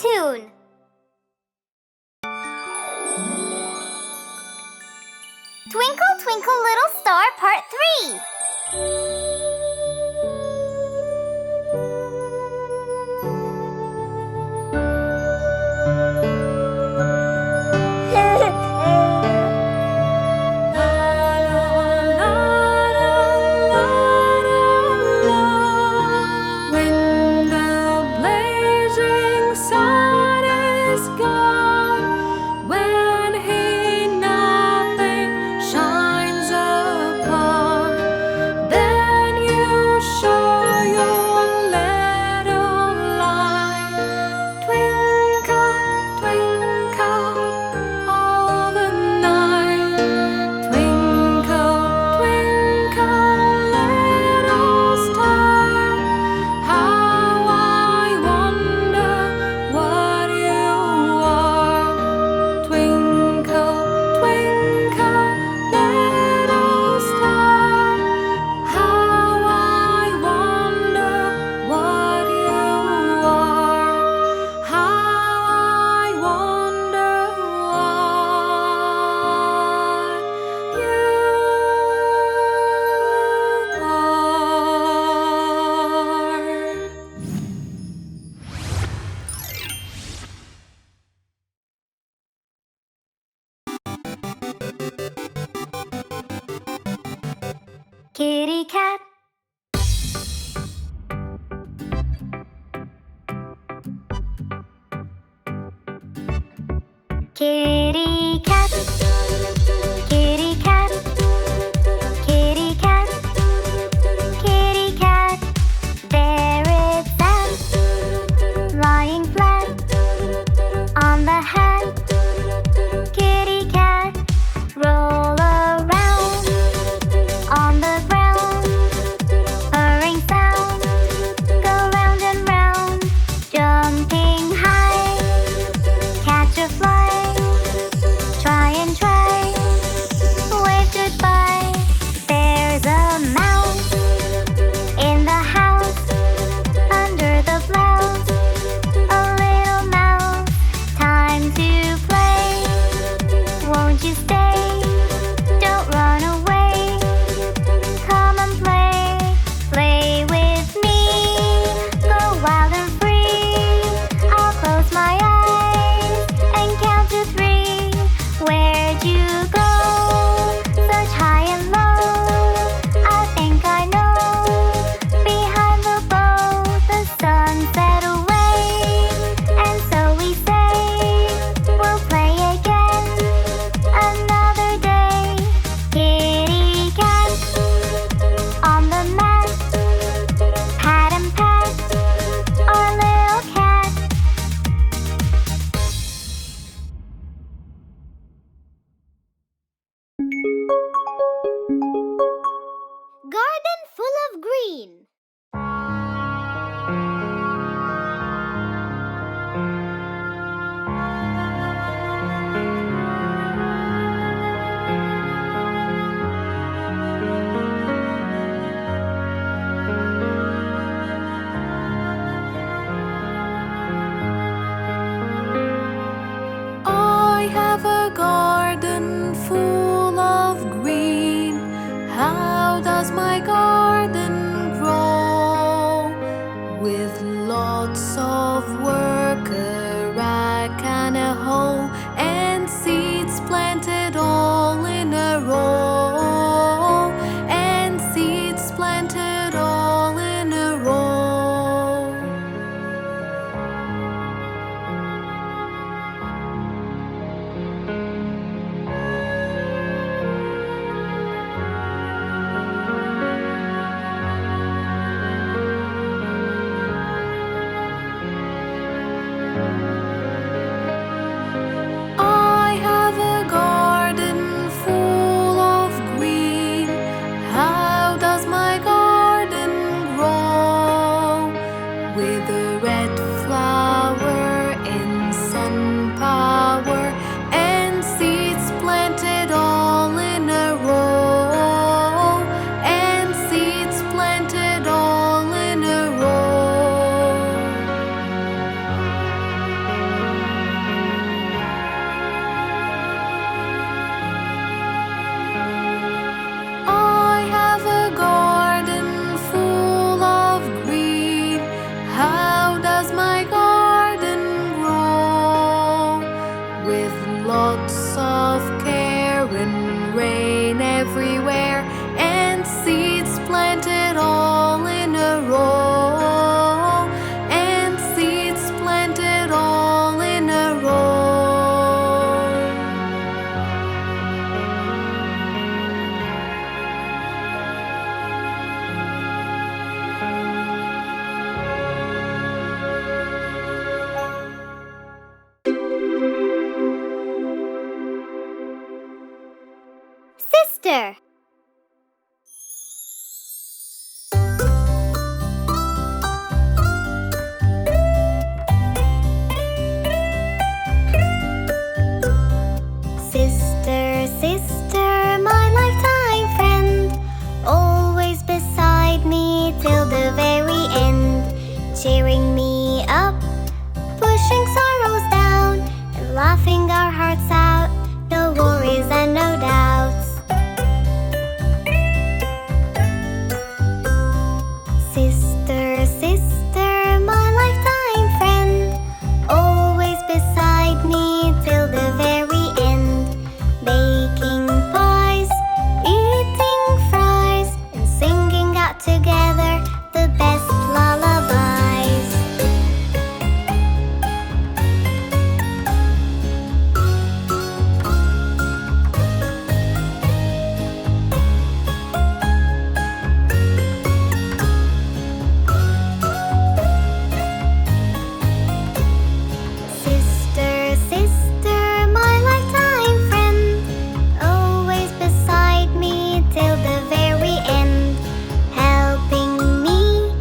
tune. Twinkle, Twinkle, Little Star, Part 3. Kitty cat. Kitty cat. Kitty cat. Kitty cat. Kitty cat. There it sat, lying flat on the hat. Kitty cat. Roll around on the ground, purring sound, go round and round, jumping high, catch a fly, try and Sister, sister, my lifetime friend, always beside me till the very end. Baking pies, eating fries, and singing out together the best lullabies. Sister, sister, my lifetime friend, always beside me till the very end. Helping me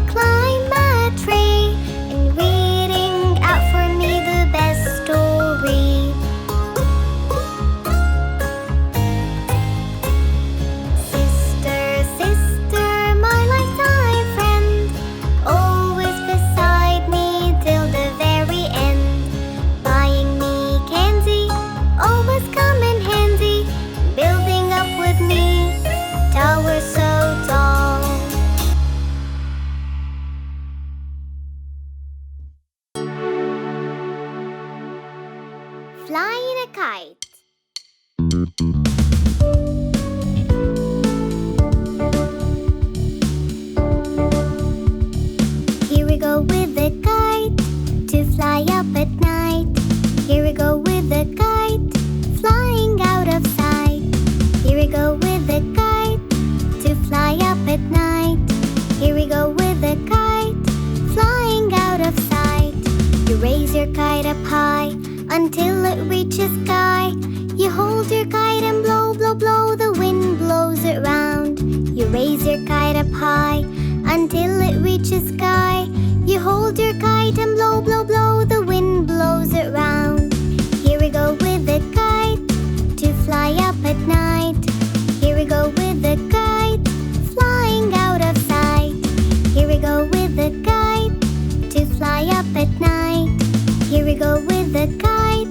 climb a tree and reading out for me the best story. Sister, sister, my lifetime friend, always beside me till the very end. Buying me candy, always come in handy, building up with me towers so tall. Flying a kite. Here we go with the kite to fly up at night. Here we go with the kite flying out of sight. Here we go with the kite to fly up at night. Here we go with the kite flying out of sight. You raise your kite up high until it reaches sky. You hold your kite and blow, blow, blow, the wind blows it round. You raise your kite up high until it reaches sky. You hold your kite and blow, blow, blow, the wind blows it round. Here we go with the kite to fly up at night. Here we go with the kite flying out of sight. Here we go with the kite to fly up at night. Here we go with the kite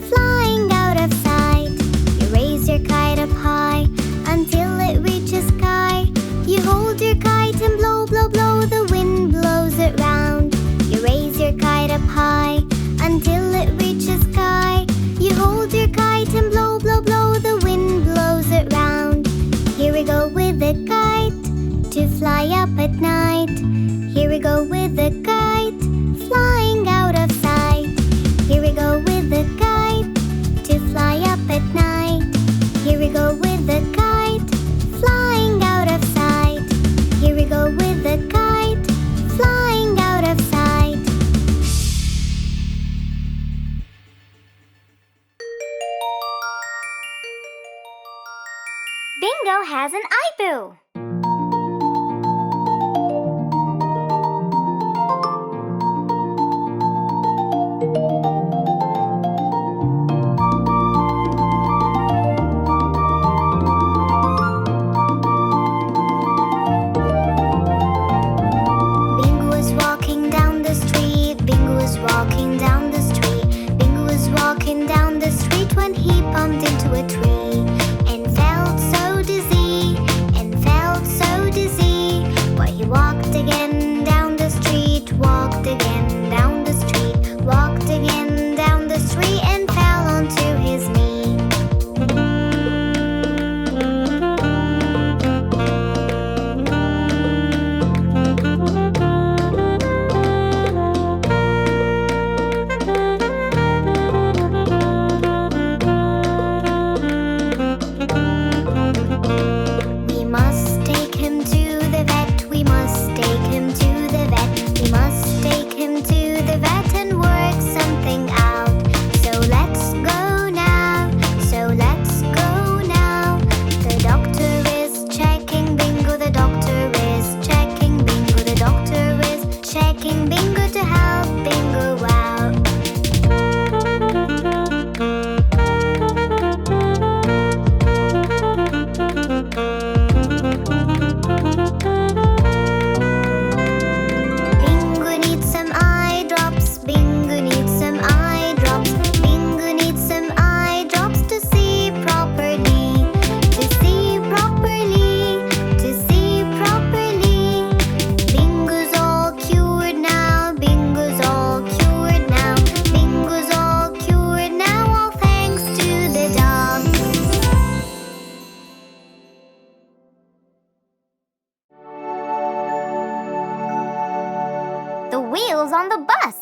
flying out of sight. You raise your kite up high until it reaches sky. You hold your kite and blow, blow, blow, the wind blows it round. You raise your kite up high until it reaches sky. You hold your kite and blow, blow, blow, the wind blows it round. Here we go with the kite to fly up at night. Here we go with the kite flying out of sight. Here we go with the kite to fly up at night. Here we go with the kite flying out of sight. Here we go with the kite flying out of sight. Bingo has an iPoo. Bingo was walking down the street. Bingo was walking down the street. Bingo was walking down the street when he bumped into a tree and felt so dizzy, and felt so dizzy. But he walked again down the street, walked again down the street, walked again down the street and fell onto his knee. We must take him to the vet. We must take him to wheels on the bus.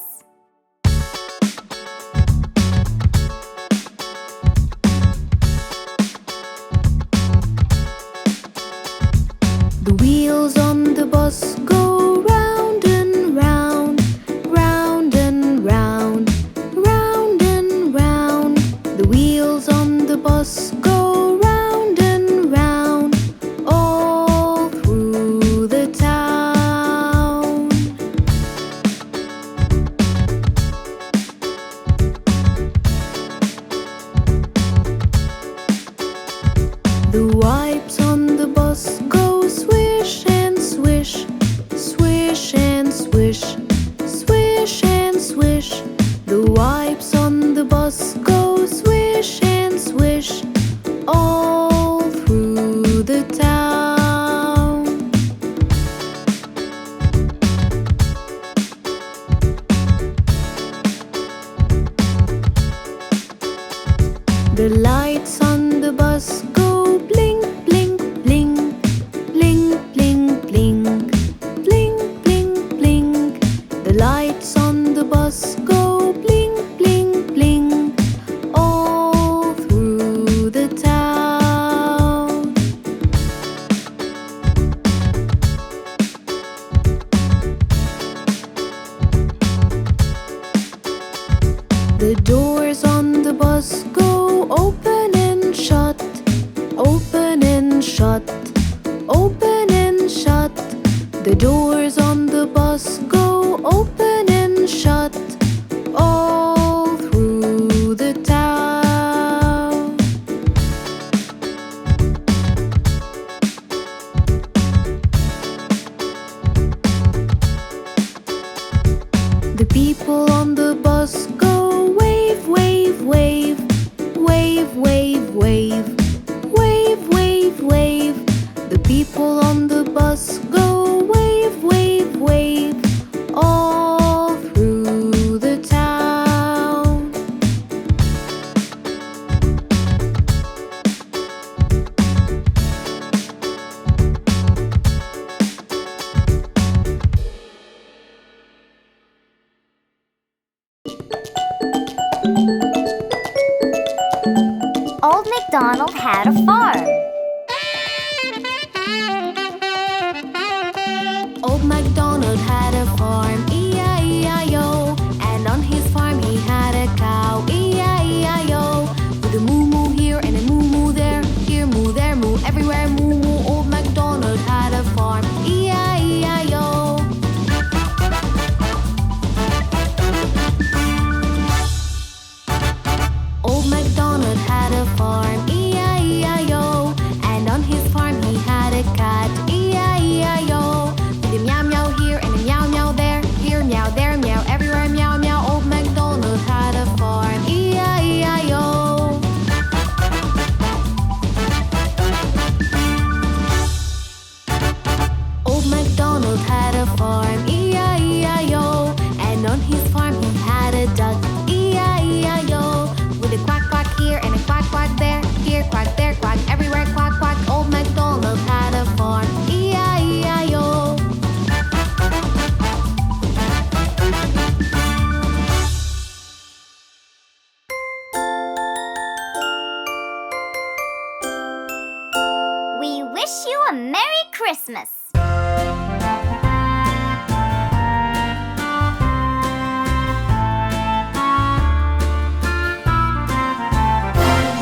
The wheels on the bus go round and round, round and round, round and round. The wheels on the bus go round and round, all through the town. The wipes on the bus go swish and swish, swish and swish, swish and swish. The wipes on the bus go swish and swish, all through the town. The lights on the bus go blink, blink, blink, blink, blink, blink, blink, blink, blink. The lights on the bus go blink, blink, blink, all through the town. The doors on the bus go open and shut, open and shut, open and shut. The doors on the bus go open and shut, all through the town. The people on the bus go wave, wave, wave, wave, wave, wave, wave, wave, wave. The people on the bus go wave, wave, wave, all through the town. Old MacDonald had a farm. Old MacDonald had a farm, E-I-E-I-O. And on his farm he had a cow, E-I-E-I-O. With a moo-moo here and a moo-moo there, here moo, there moo, everywhere moo-moo. Old MacDonald had a farm, E-I-E-I-O. Old MacDonald had a farm, E-I-E-I-O. And on his farm he had a cat, E-I-E-I-O. With a meow meow here and a meow meow there, here meow, there meow, everywhere meow meow. Old MacDonald had a farm, E-I-E-I-O. Old MacDonald had a farm, E-I-E-I-O. And on his farm he had a duck, E-I-E-I-O. With a quack quack here and a quack quack there, here quack, there quack, everywhere quack quack. Old MacDonald had a farm, E-I-E-I-O. We wish you a Merry Christmas.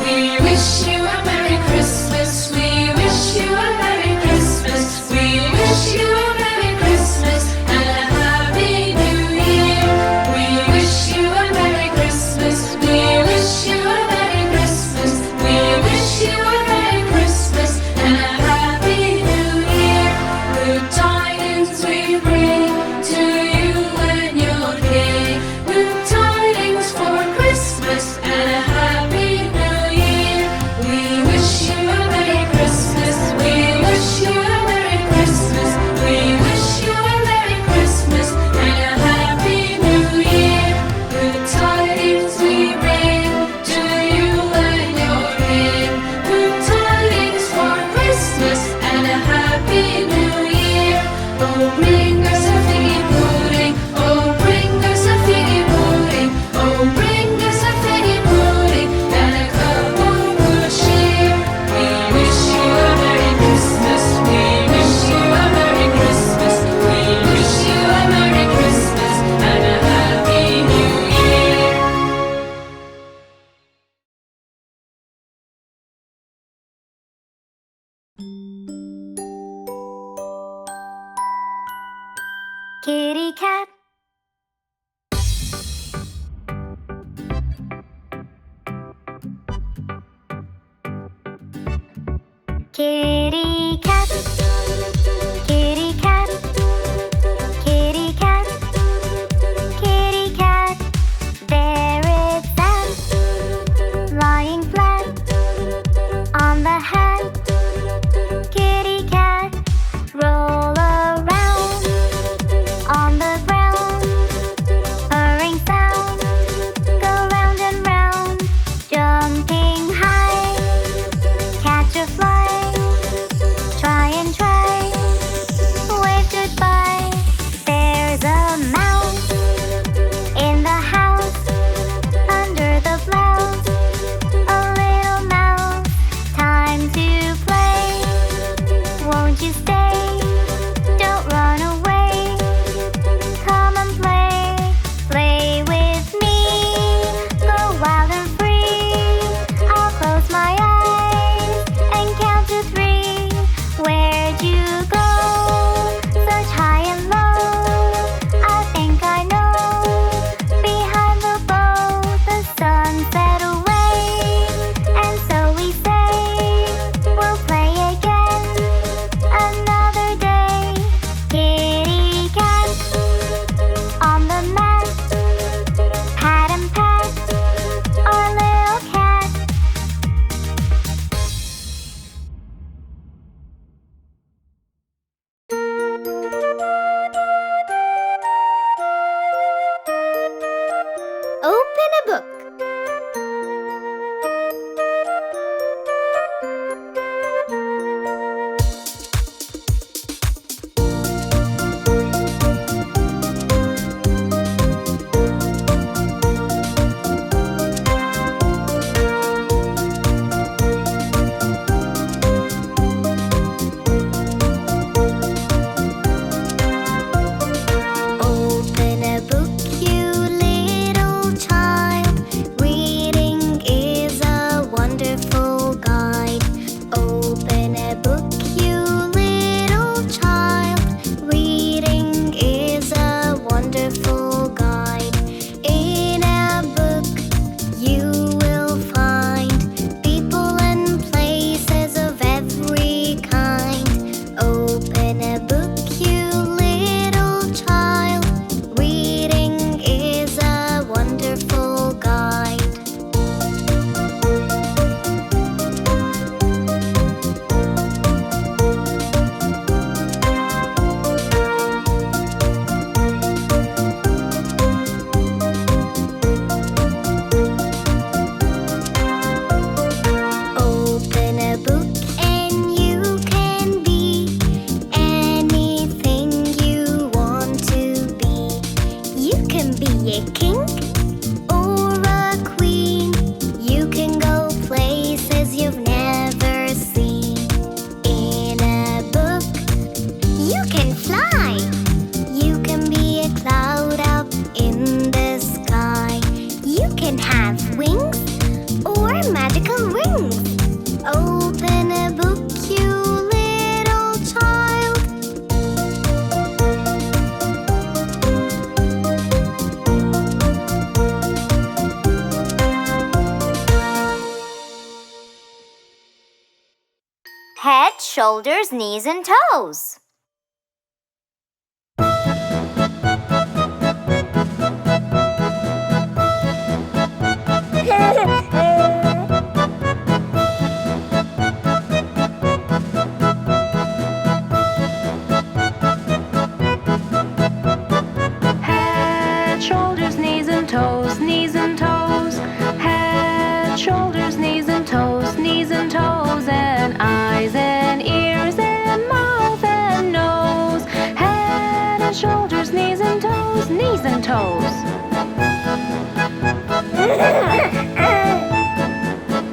We wish you a Merry Christmas. We wish you a Merry Christmas. We wish you a Merry Christmas and a Happy New Year. We wish you a Merry Christmas. We wish you a Merry Christmas. We wish you a Merry Christmas and a Happy New Year. Good tidings we bring to you and your King. Good tidings for Christmas and a Happy New Year. We wish you a Merry Christmas. We wish you a Merry Christmas. We wish you a Merry Christmas and a Happy New Year. Good tidings we bring to you and your King. Good tidings for Christmas and a Happy New Year. Oh, bring us a figgy pudding. Oh, Kitty cat. Kitty cat. Kitty cat. Kitty cat. Kitty cat. There it sat, lying flat on the hat. Kitty cat, roll around on the ground. Purring sound, go round and round. Jumping high, catch a fly. Try and try, wave goodbye. There's a mouse in the house, under the blouse. A little mouse, time to play. Won't you stay? Don't run away. Come and play, play with me. Go wild and free. I'll close my eyes and count to 3. Where'd you go? Such high and low. I think I know. Behind the bow, the sun set away. And so we say, we'll play again another day. Kitty cat on the mat, pat and pat our little cat. Open a book. Open a book, you little child. Reading is a wonderful guide. Open a book, you little child. Reading is a wonderful guide. In a book, you will find people and places of every kind. Open a book, you little child. Reading is a wonderful guide. Open a book and you can be anything you want to be. You can be a king or a queen. You can go places you've never seen. In a book, you can fly. You can be a cloud up in the sky. You can have wings or magical rings. Open a book, you little child. Head, shoulders, knees, and toes. Head, shoulders, knees and toes, knees and toes. Head, shoulders, knees and toes, knees and toes. And eyes and ears and mouth and nose. Head and shoulders, knees and toes, knees and toes.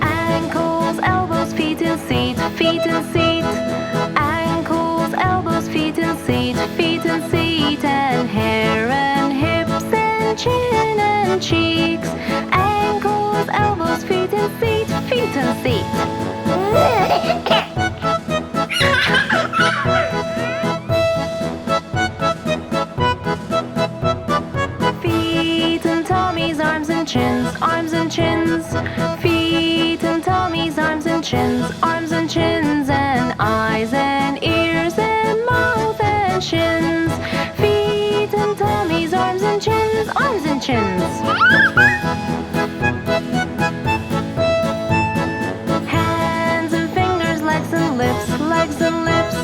Ankles, elbows, feet and seat, feet and seat. Ankles, elbows, feet and seat, feet and seat. And hair and hips and chin and cheeks. Ankles, elbows, feet and seat, feet and seat. chins, arms and chins. Feet and tummies, arms and chins, arms and chins. And eyes and ears and mouth and shins. Feet and tummies, arms and chins, arms and chins. Hands and fingers, legs and lips, legs and lips.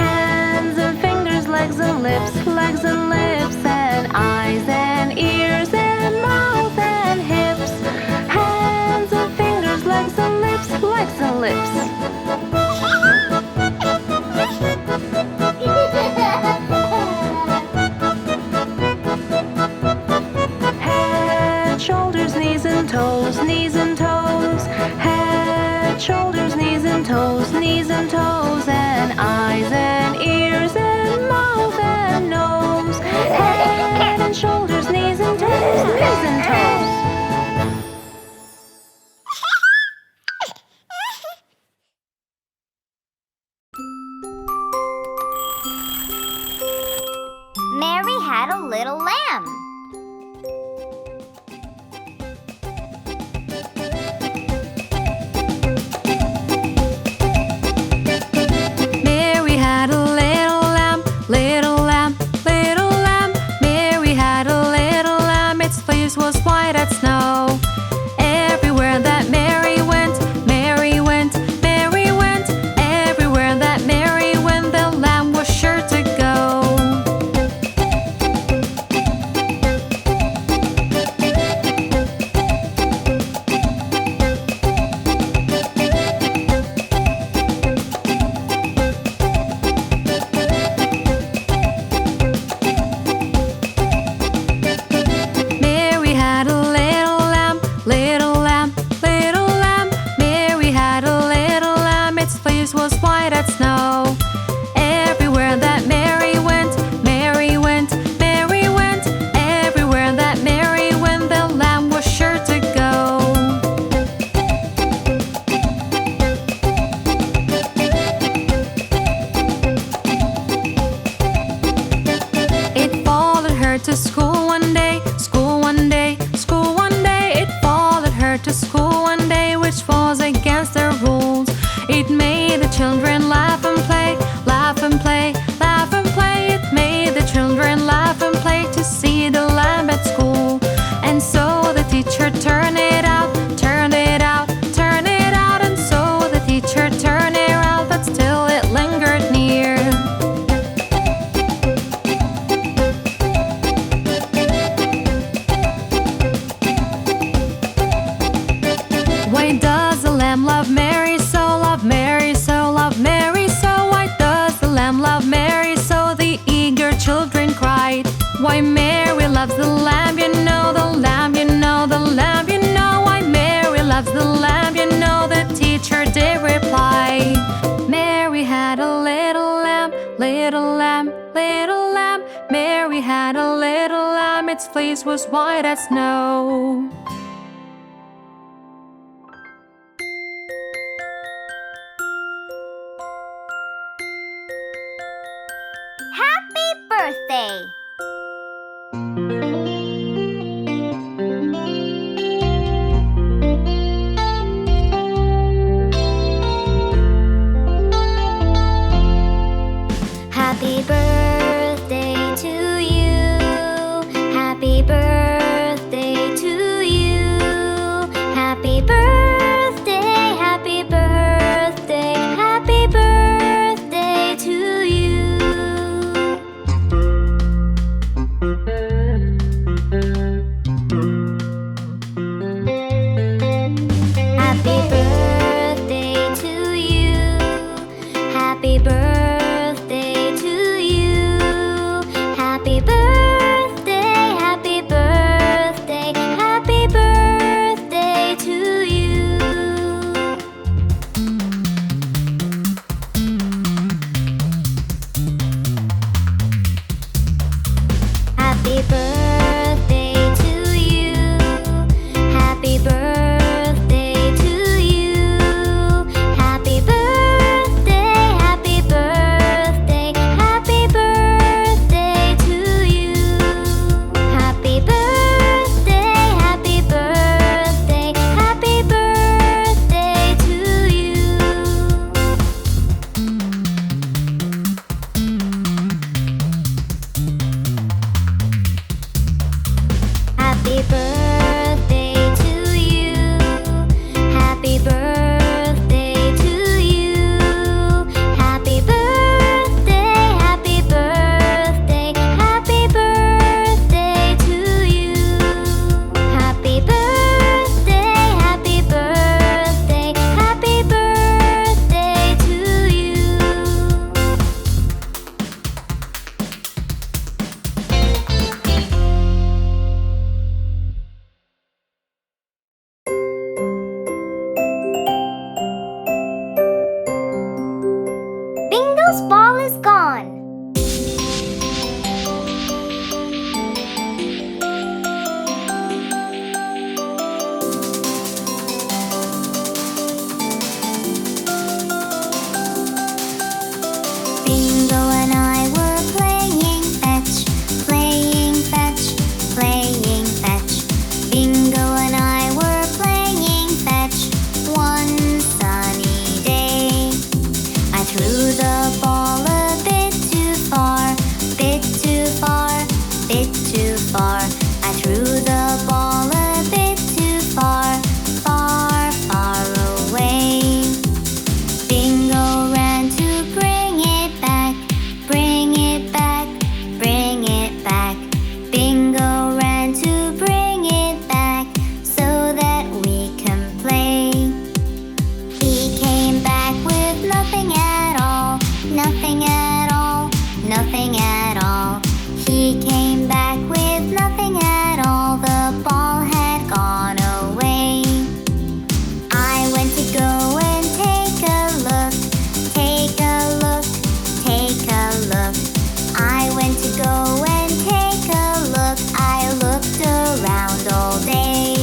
Hands and fingers, legs and lips, legs and lips. And eyes and ears and mouth and hips. Hands and fingers, legs and lips, legs and lips. Head, shoulders, knees and toes, knees and toes. Head, shoulders, knees and toes, knees and toes. And eyes and ears and mouth and nose. Head and shoulders, knees and toes, knees and toes. Mary had a little lamb. Mary had a little lamb, little lamb, little lamb. Mary had a little lamb, its fleece was white as snow. Everywhere that Mary went, Mary went, Mary went. Everywhere that Mary went, the lamb was sure to go. Mary had a little lamb, little lamb, little lamb. Mary had a little lamb, its fleece was white as snow. Everywhere that Mary went, Mary went, Mary went. Everywhere that Mary went, the lamb was sure to go. It followed her to school one day, school one day, school one day. It followed her to school one day, which was against the rules. It made the children laugh and play, laugh and play, laugh and play. It made the children laugh and play to see the lamb at school. And so the teacher turned it out, turned it out, turned it out. And so the teacher turned it out, but still it lingered near. Why does the lamb love Mary so, love Mary so, love Mary so? Why does the lamb love Mary so? The eager children cried. Why Mary loves the lamb, you know, the lamb, you know, the lamb, you know. Why Mary loves the lamb, you know, the teacher did reply. Mary had a little lamb, little lamb, little lamb. Mary had a little lamb, its fleece was white as snow. Happy birthday! Happy birthday to you. Happy birthday to you. Happy birthday to you. Happy birthday to you. Happy birthday, happy birthday, happy birthday to you. Happy birthday, happy birthday, happy birthday to you. Bingo's ball is gone. Bingo and I were playing fetch, playing fetch, playing fetch. Bingo and I were playing fetch one sunny day. I threw the ball a bit too far, bit too far, bit too far. I threw the ball a bit too far, far, far away. Bingo ran to bring it back, bring it back, bring it back. Bingo ran to bring it back so that we can play. He came back with nothing at all, nothing at all, nothing at all. He came back with nothing at all. The ball had gone away. I went to go and take a look, take a look, take a look. I went to go and take a look. I looked around all day.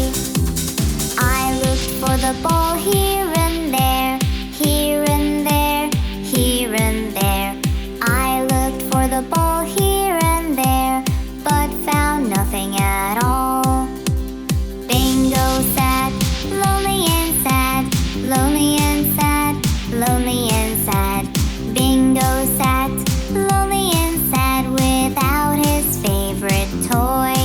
I looked for the ball here and there, here and there, here and there. I looked for the ball here and there, but found nothing at all. Bingo sat, lonely and sad, lonely and sad, lonely and sad. Bingo sat, lonely and sad, without his favorite toy.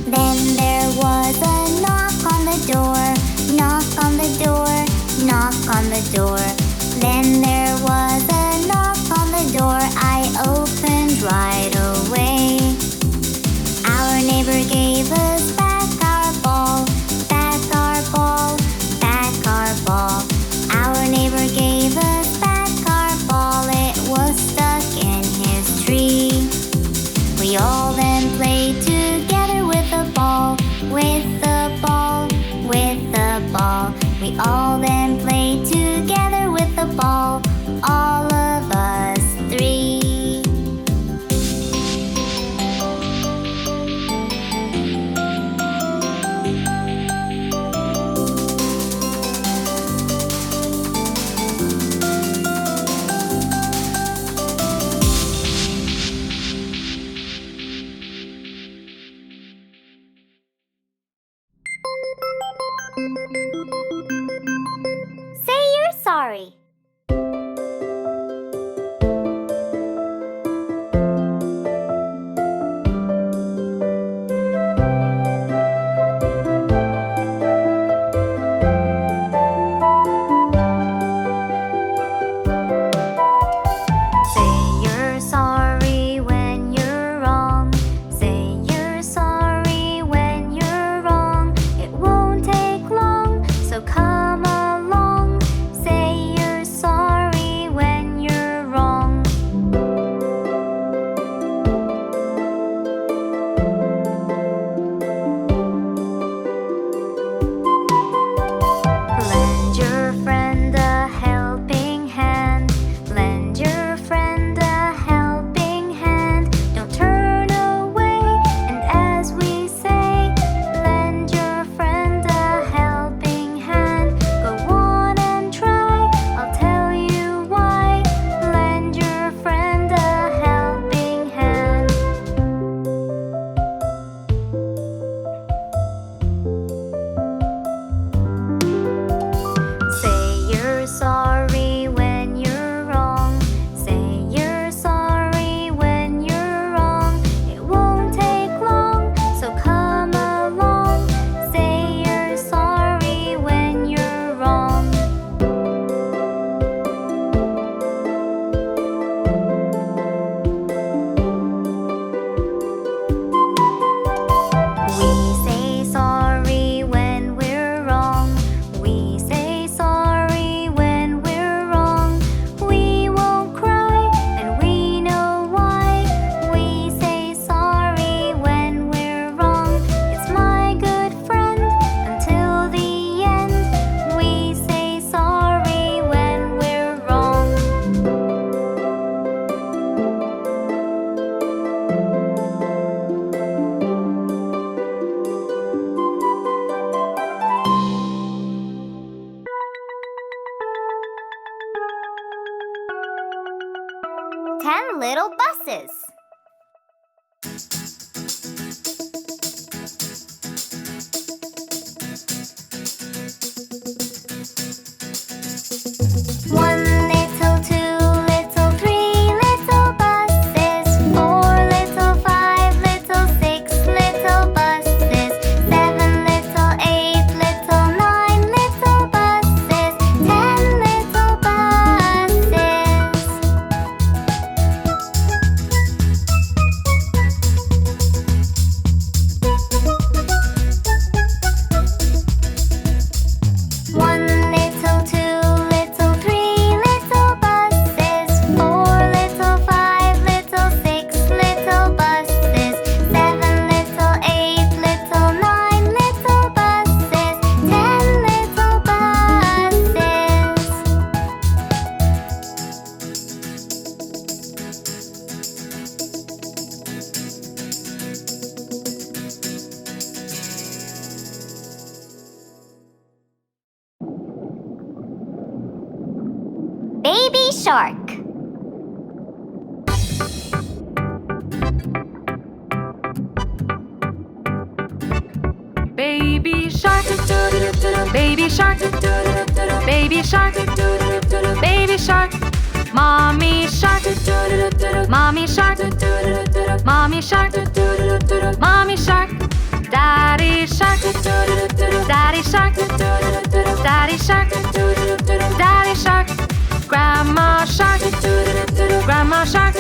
Then there was a knock on the door, knock on the door, knock on the door. Then there was a knock on the door. I opened right away. Our neighbor gave us back our ball, back our ball, back our ball. Our neighbor gave us back our ball. It was stuck in his tree. We all then played together with the ball, with the ball, with the ball. We all then played together with the ball, all of us three. Say you're sorry. Say you're sorry when you're wrong. Say you're sorry when you're wrong. It won't take long, so come along. Say you're Shark. Baby shark, baby shark, baby shark, baby shark. Mommy shark, mommy shark, mommy shark, mommy shark. Daddy shark, daddy shark, daddy shark, daddy shark. Grandma shark, grandma shark,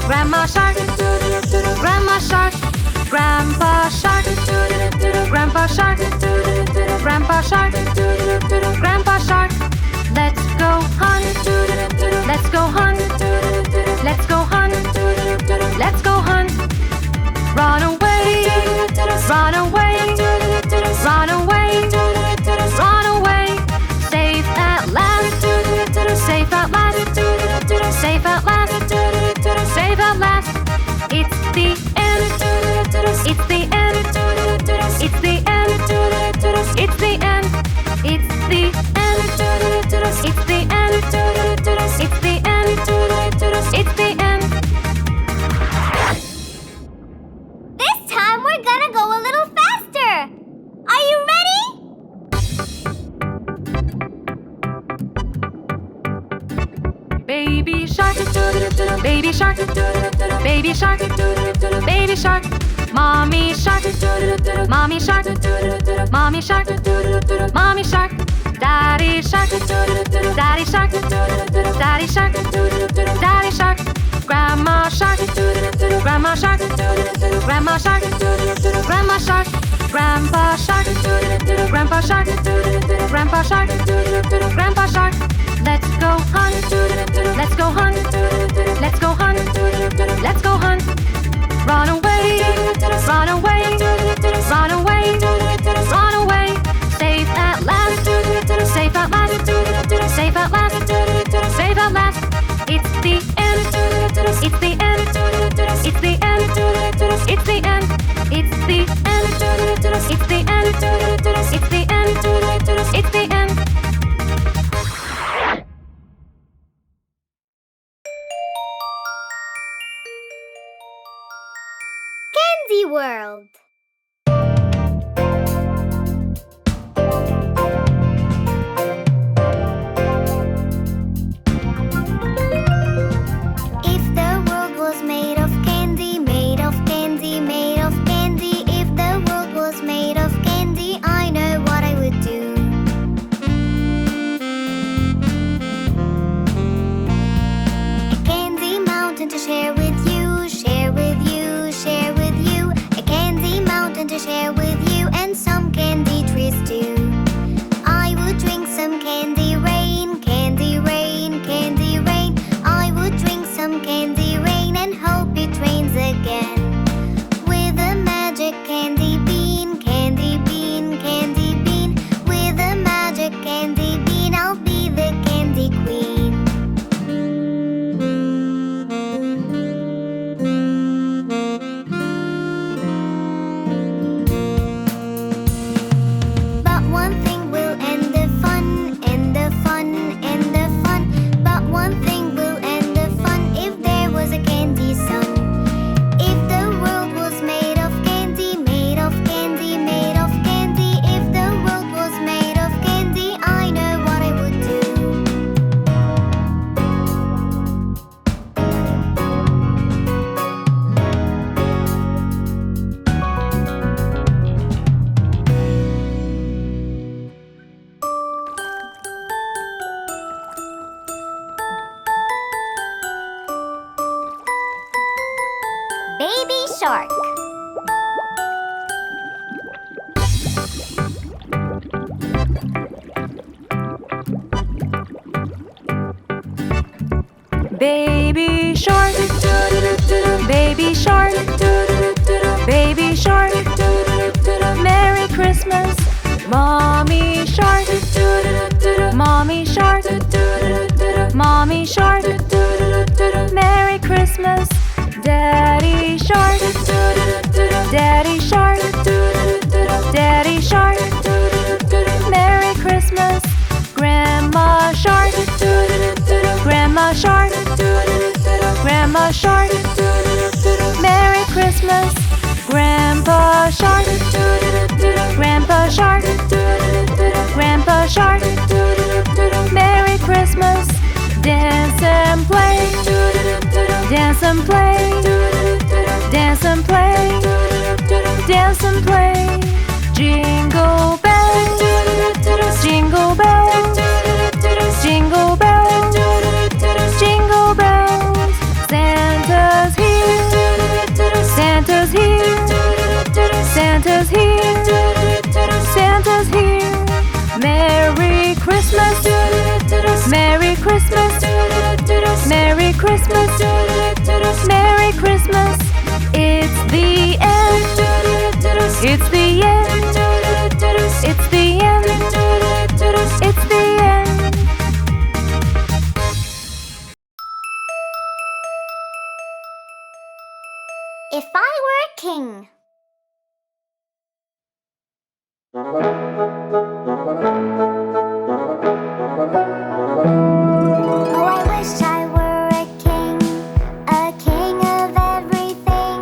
grandma shark, grandma shark. Grandpa shark, grandpa shark, grandpa shark, grandpa shark. Let's go hunt, let's go hunt, let's go hunt, let's go hunt. Run away, run away, run away, run away. Safe at last, safe at last, safe at last, safe at last. It's the end, it's the end, it's the end, it's the end, it's the end, it's the end, it's the end, it's the end. This time we're gonna go a little faster. Are you ready? Baby shark, baby shark, baby shark, baby shark. Mommy shark, mommy shark, mommy shark, mommy shark. Daddy shark, daddy shark, daddy shark, daddy shark. Grandma shark, grandma shark, grandma shark, grandma shark. Grandpa shark, grandpa shark, grandpa shark, grandpa shark. Let's go hunt, let's go hunt, let's go hunt, let's go hunt. Run away, run away, run away, run away. Safe at last, safe at last, safe at last, safe at last. It's the end, it's the end, it's the end, it's the end, it's the end, it's the end, it's the end, it's the end. Candy World. If the world was made of candy, made of candy, made of candy. If the world was made of candy, I know what I would do. A candy mountain to share with you, share with you, share with you. A candy mountain to share with you, and some candy trees too. I would drink some candy rain, candy rain, candy rain. I would drink some candy rain and hope it rains again. With a magic candy bean, candy bean, candy bean. With a magic candy bean, I'll be the candy queen. But one thing will end the fun, end the fun, end the fun. But one thing will end the fun if there was a candy sun. If the world was made of candy, made of candy, made of candy. If the world was made of candy, I know what I would do. Baby Shark. Baby shark, baby shark, baby shark. Merry Christmas, mommy shark, mommy shark, mommy shark. Merry Christmas, daddy shark, daddy shark, daddy shark. Merry Christmas, grandma shark, grandma Grandpa Shark. Merry Christmas, Grandpa Shark. Grandpa Shark. Grandpa Shark. Merry Christmas. Dance and play. Dance and play. Dance and play. Dance and play. Jingle bells. Jingle bells. Jingle bells. Jingle bells. Santa's here. Santa's here. Santa's here. Santa's here. Merry Christmas. Merry Christmas. Merry Christmas. Merry Christmas. It's the end. It's the end. It's the end. It's the end. If I were a king. Oh, I wish I were a king of everything.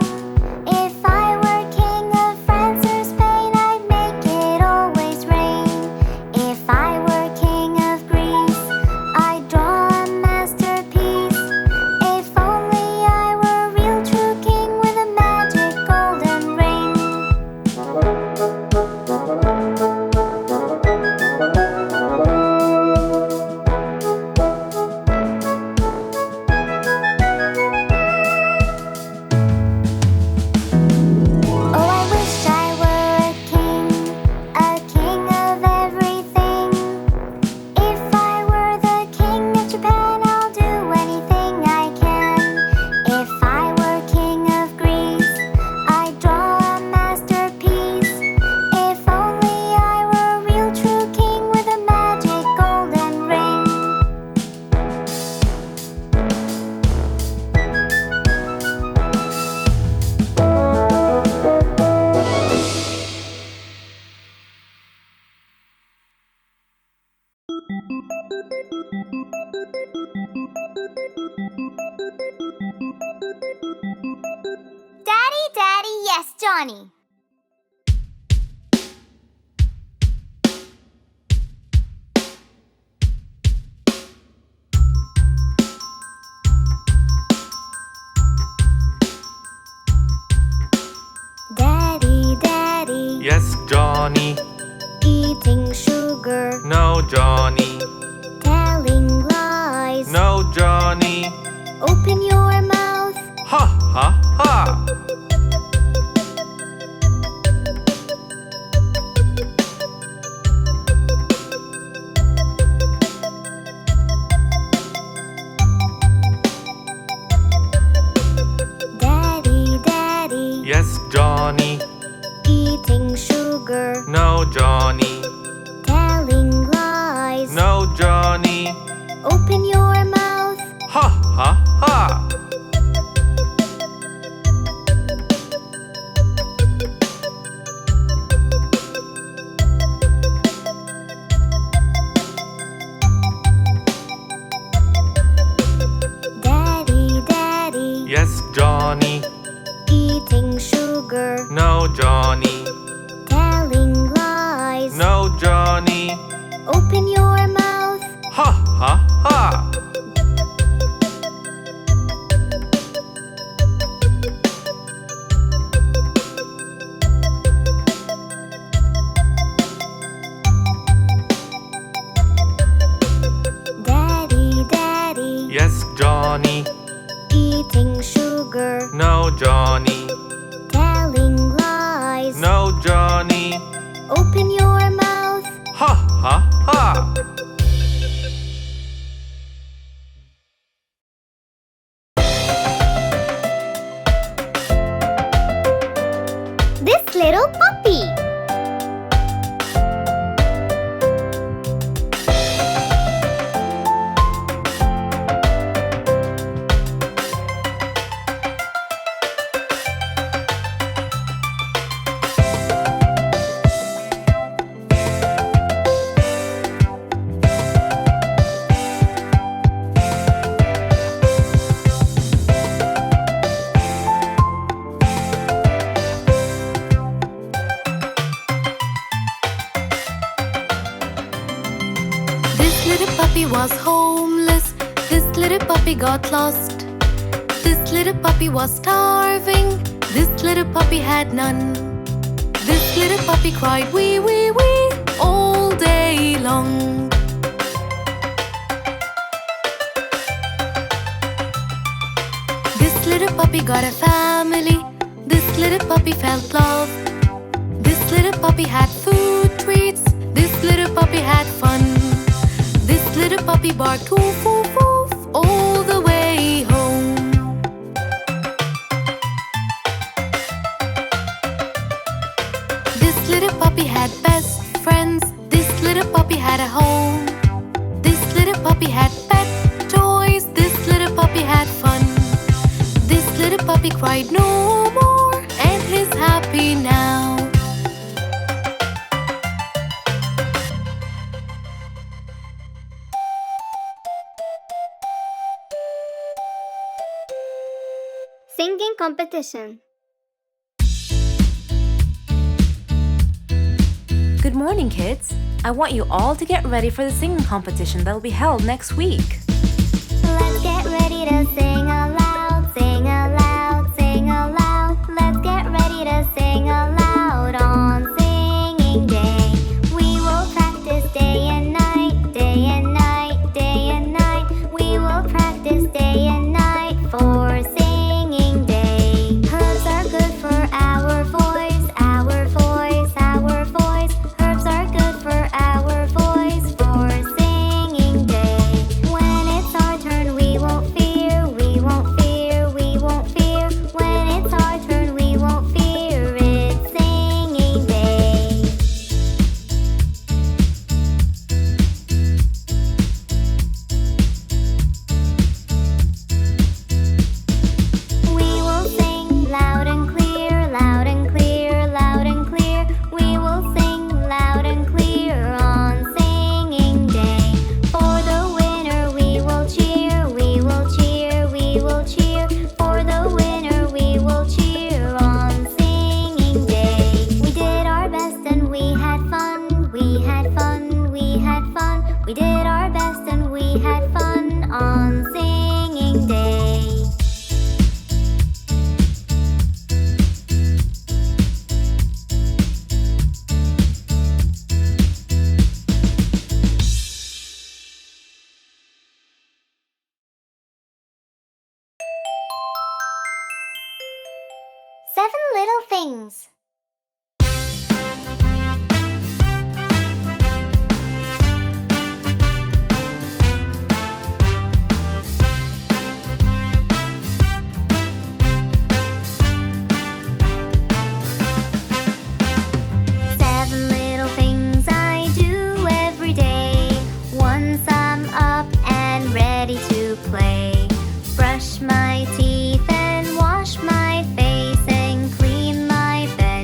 If I were king of France or Spain, I'd make it always rain. If I were king of Greece, I'd draw a masterpiece. If only I were a real true king with a magic golden ring. Oh, I wish I were a king of everything. If I were the king of Japan, I'll do anything I can. If I were king of Greece, I'd draw a masterpiece. If only I were a real true king with a magic golden ring. Daddy, Daddy, yes, Johnny. Daddy, Daddy, Yes, Johnny. eating sugar, No, Johnny. telling lies. No, Johnny. Open your mouth. Ha, ha, ha. Daddy, Daddy, Yes, Johnny. eating sugar, No, Johnny. telling lies. No, Johnny. Open your mouth. Ha, ha, ha. Daddy, Daddy, Yes, Johnny. eating sugar, No, Johnny. telling lies. No, Johnny. Open your mouth. Ha, ha, ha. Daddy, Daddy, Yes, Johnny. eating sugar, No, Johnny. telling lies. No, Johnny. Open your mouth. Ha, ha, ha. This little puppy. was homeless. This little puppy got lost. This little puppy was starving. This little puppy had none. This little puppy cried wee wee wee all day long. This little puppy got a family. This little puppy felt love. This little puppy had food treats. This little puppy had fun. This little puppy barked woof woof woof all the way home. This little puppy had best friends. This little puppy had a home. This little puppy had pet toys. This little puppy had fun. This little puppy cried no more and is happy now. Singing competition. Good morning, kids. I want you all to get ready for the singing competition that will be held next week. Let's get ready to sing aloud, sing aloud, sing aloud. Let's get ready to sing aloud on singing day. We will practice day and night, day and night, day and night. We will practice day and night for singing day. Herbs are good for our voice, our voice, our voice. Herbs are good for our voice for singing day. When it's our turn, we won't fear, we won't fear, we won't fear. When it's our turn, we won't fear. It's singing day. We will sing loud and clear, loud and clear, loud and clear. We will sing loud and clear on singing day. For the winner we will cheer, we will cheer, we will cheer. For the winner we will cheer on singing day. We did our best and we had fun, we had fun, we had fun. We did our best and we had fun on singing day. Seven little things. Seven little things I do every day. Once I'm up and ready to play. Brush my teeth and wash my face and clean my bed.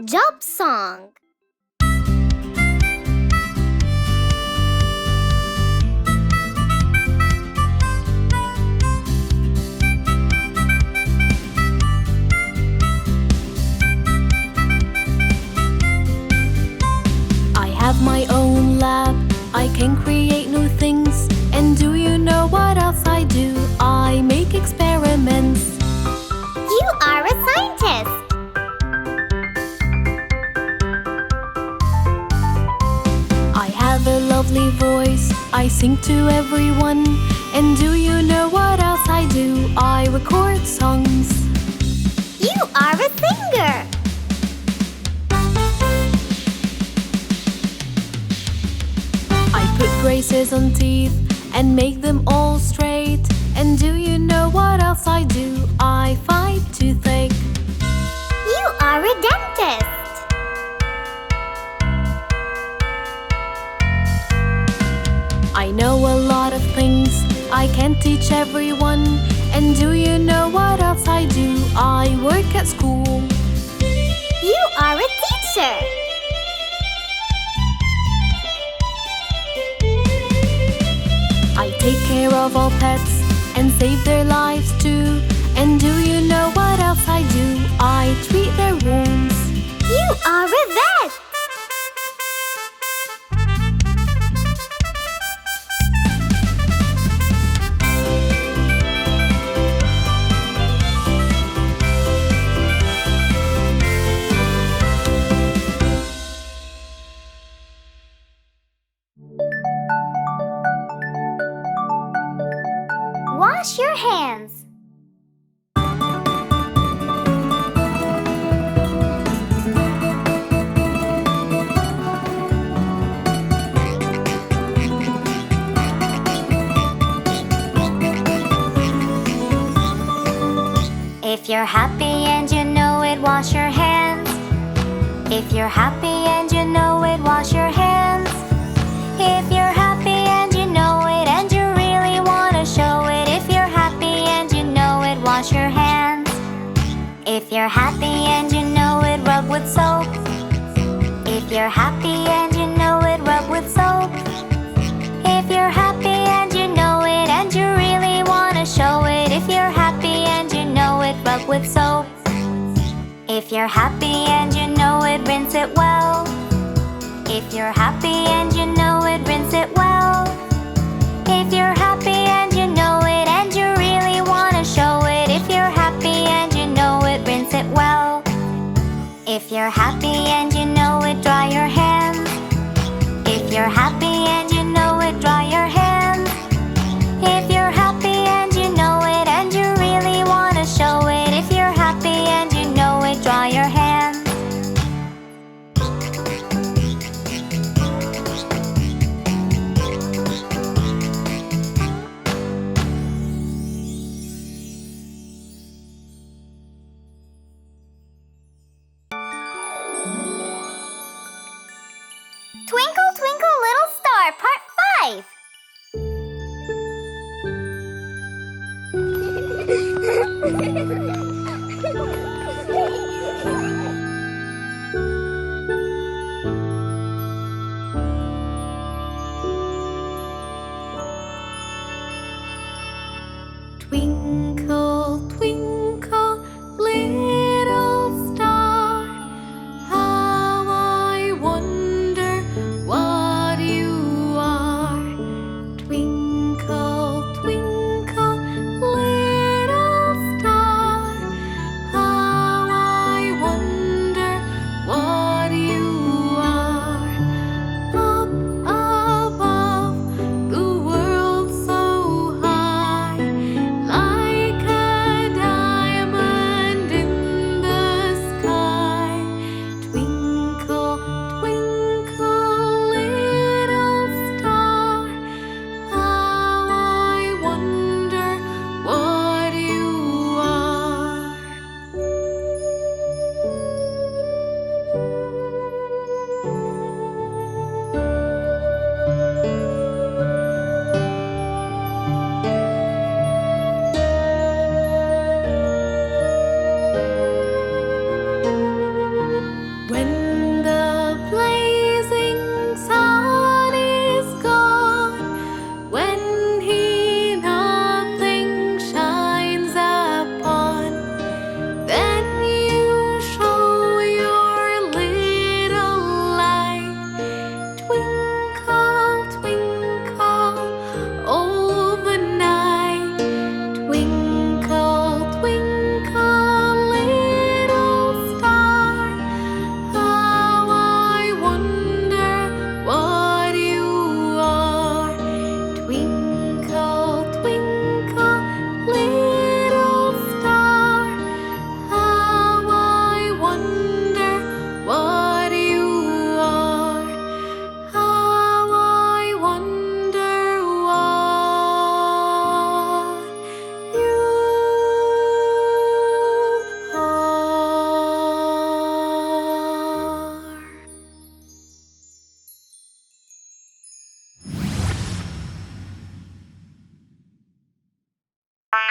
Job song. I have my own lab, I can create new things. And do you know what else I do? I make experiments. You are a scientist. I have a lovely voice, I sing to everyone. And do you know what else I do? I record songs. You are a singer. I put braces on teeth and make them all straight. And do you know what else I do? I fight toothache. You are a dentist. I know a lot of things, I can't teach everyone. And do you know what else I do? I work at school. You are a teacher. I take care of all pets and save their lives too. And do you know what else I do? I treat their wounds. You are a vet. Wash your hands. If you're happy and you know it, wash your hands. If you're happy and you know it, wash your hands. If you're happy and you know it and you really want to show it, if you're happy and you know it, wash your hands. If you're happy and you know it, rub with soap. If you're happy and you know it, rub with soap. If you're happy and you know it and you really want to show it, if you're happy and you know it, rub with soap. If you're happy and you know it, rinse it well. If you're happy and you know it, rinse it well. If you're happy and you know it and you really want to show it, if you're happy and you know it, rinse it well. If you're happy and you know it, dry your hands. If you're happy and you know it, dry your hands. If you're happy and you know it and you really want to show it, if you're happy and you know it, dry your hands. Twinkle, twinkle, little star, part 5. Twinkle, twinkle, little star, how I wonder what you are. Twinkle, twinkle, little star, how I wonder what you are. Up above the world so high, like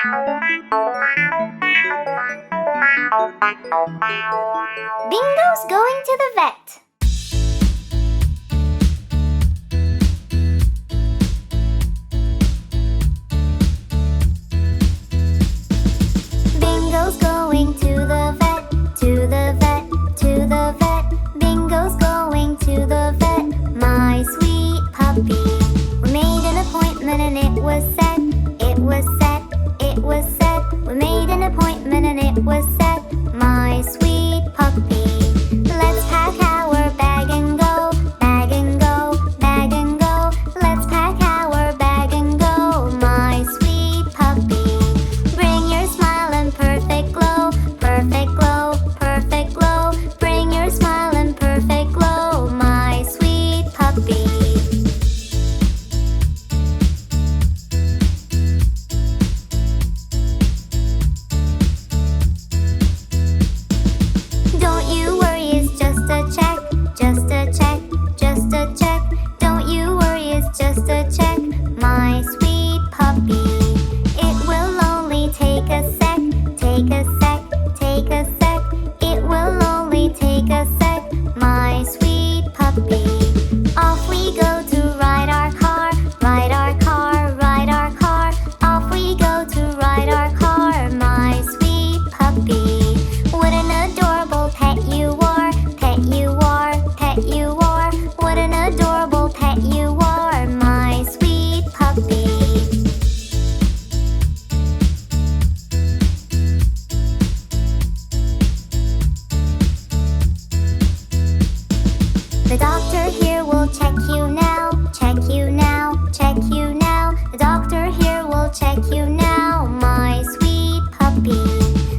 Bingo's going to the vet. Bingo's going to the vet, to the vet, to the vet. Bingo's going to the vet, my sweet puppy. We made an appointment and it was set, it was set, it was set. We made an appointment and it was set, my sweet puppy. Let's pack our bag and go, bag and go, bag and go. Let's pack our bag and go, my sweet puppy. Bring your smile and perfect glow, perfect glow, perfect glow. Bring your smile and perfect glow, my sweet puppy. Don't you worry, it's just a check, just a check, just a check. Don't you worry, it's just a check, my sweet puppy. It will only take a sec, take a sec, take a sec. It will only take a sec, my sweet puppy. Off we go to ride our car, ride our car, ride our car. Off we go to ride our car, my sweet puppy. What an adorable pet you are, pet you are, pet you are. What an adorable pet you are, my sweet puppy. The doctor here will check you now, check you now, check you now. The doctor here will check you now, my sweet puppy.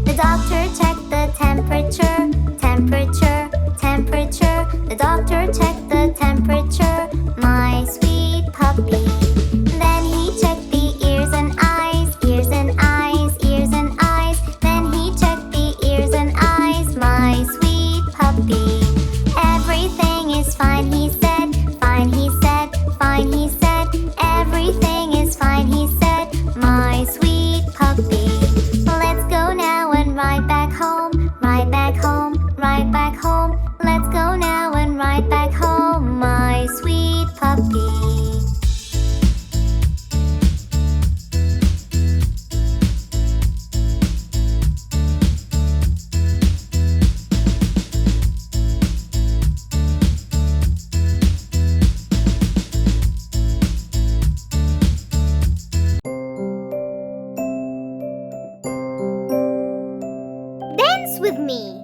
The doctor checked the temperature, temperature, temperature. The doctor checked the temperature, my sweet puppy. Then he checked the ears and eyes, ears and eyes, ears and eyes. Then he checked the ears and eyes, my sweet puppy. Everything is fine, he said, fine, he said, fine, he said. Everything is fine, he said, my sweet puppy. Let's go now and ride back home, ride back home, ride back home. Let's go now and ride back home, my sweet puppy. Dance with me.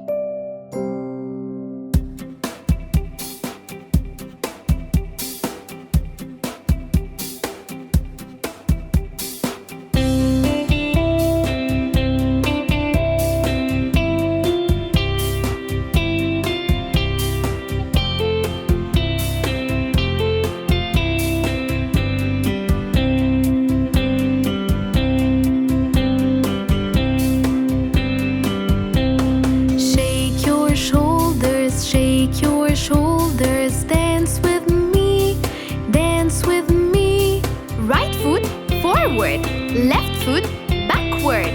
Shake your shoulders, dance with me, dance with me. Right foot forward, left foot backward.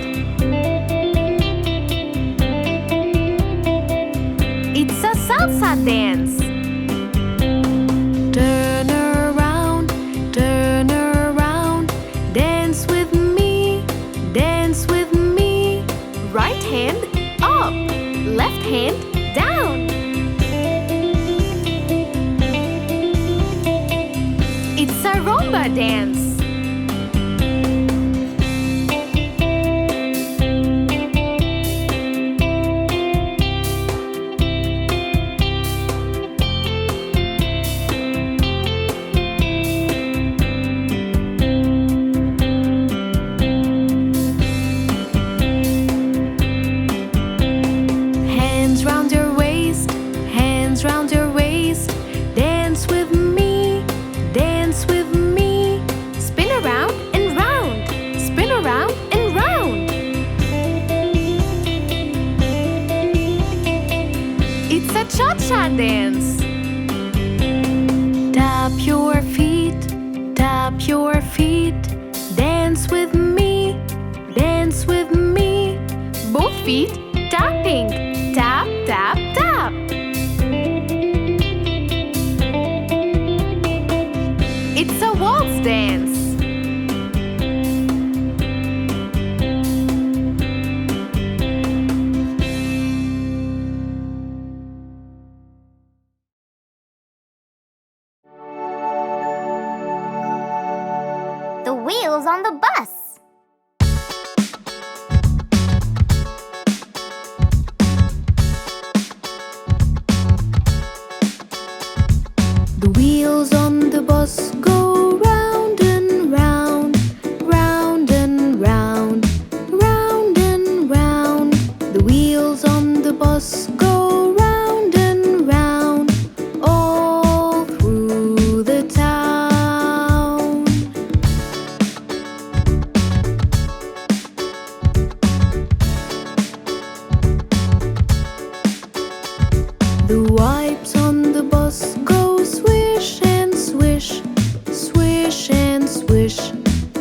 It's a salsa dance. Turn around, dance with me, dance with me. Right hand up, left hand down. It's a rumba dance. Hands round your waist, hands round your waist. Dance with me, dance with me. Spin around and round, spin around and round. It's a cha-cha dance. Tap your feet, tap your feet. Dance with me, dance feet tapping. Tap, tap, tap. It's a waltz dance. The wheels on the bus. The wheels on the bus go round and round, round and round, round and round. The wheels on the bus go round and round, all through the town. The wipes on the bus go swish and swish, swish and swish,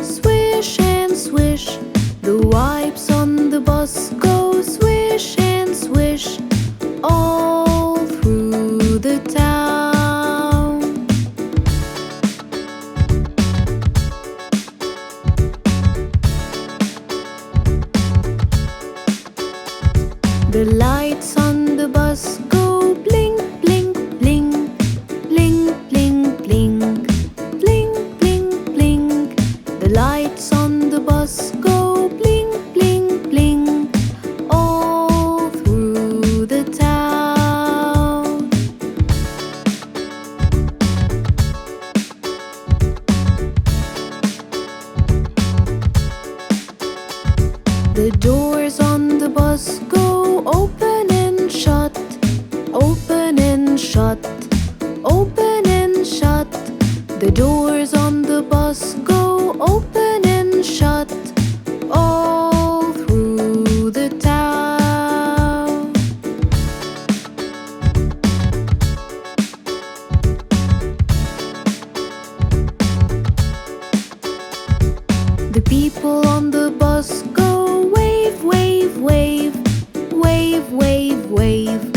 swish and swish. The wipes on the bus go swish and swish, all through the town. The lights on the bus go blink, blink, blink, blink, blink, blink, blink, blink, blink. The lights on the bus go blink, blink, blink, all through the town. The doors on the bus go open and shut, open and shut, open and shut. The doors on the bus go open and shut, all through the town. The people on the bus go wave, wave, wave, wave, wave, wave,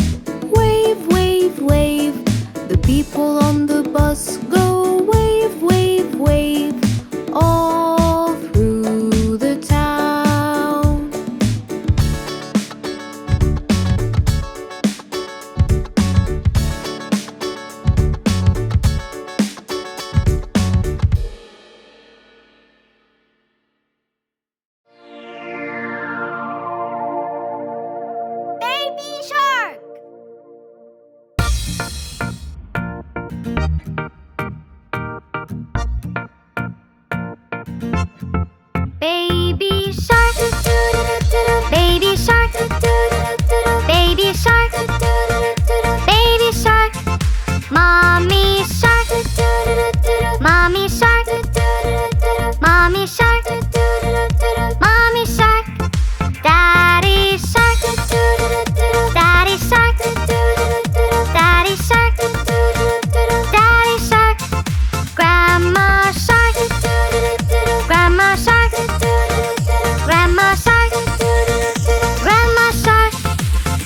wave, wave, wave. The people on the bus go wave, wave, wave, all through the town. Baby shark. Baby shark, baby shark, baby shark, baby shark, mommy shark, mommy shark, mommy shark, mommy shark, daddy shark, daddy shark, daddy shark, daddy shark, grandma shark, grandma shark, grandma shark, grandma shark,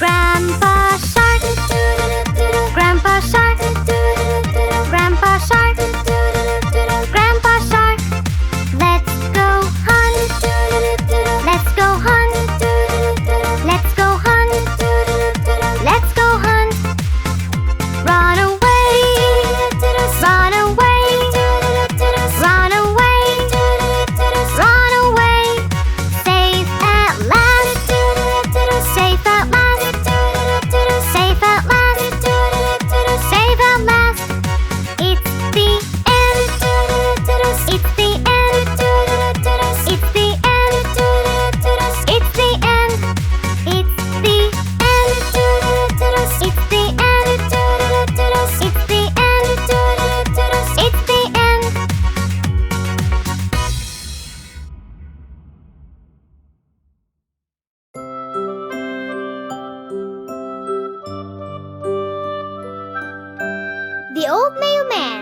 grandpa shark, grandpa shark, grandpa shark, grandpa shark. Let's go hunt, let's go hunt, let's go hunt, let's go hunt. Run away, run away, run away, run away. Safe at last, safe at last, safe at last, safe at last. It's the end, it's the end, it's the end, it's the end, it's the end, it's the end, it's the end, it's the end. The Old Mailman.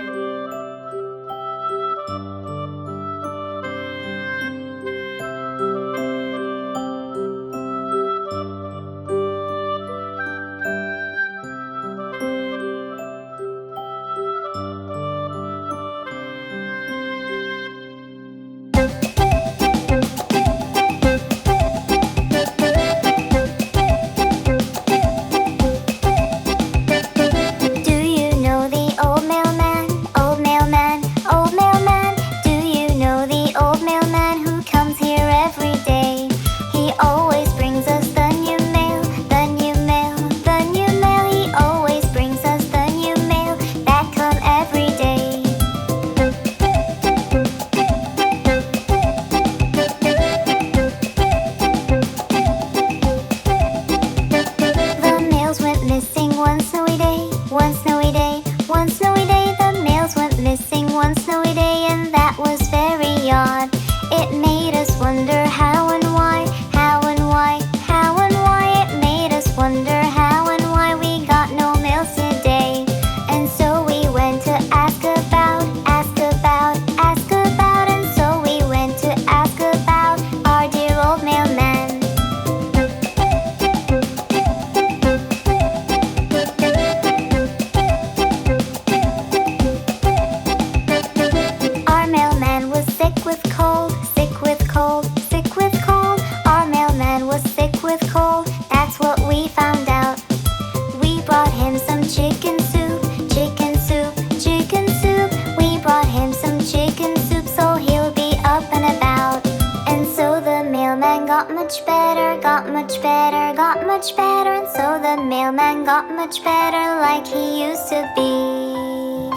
mailman got much better, got much better, got much better. And so the mailman got much better like he used to be.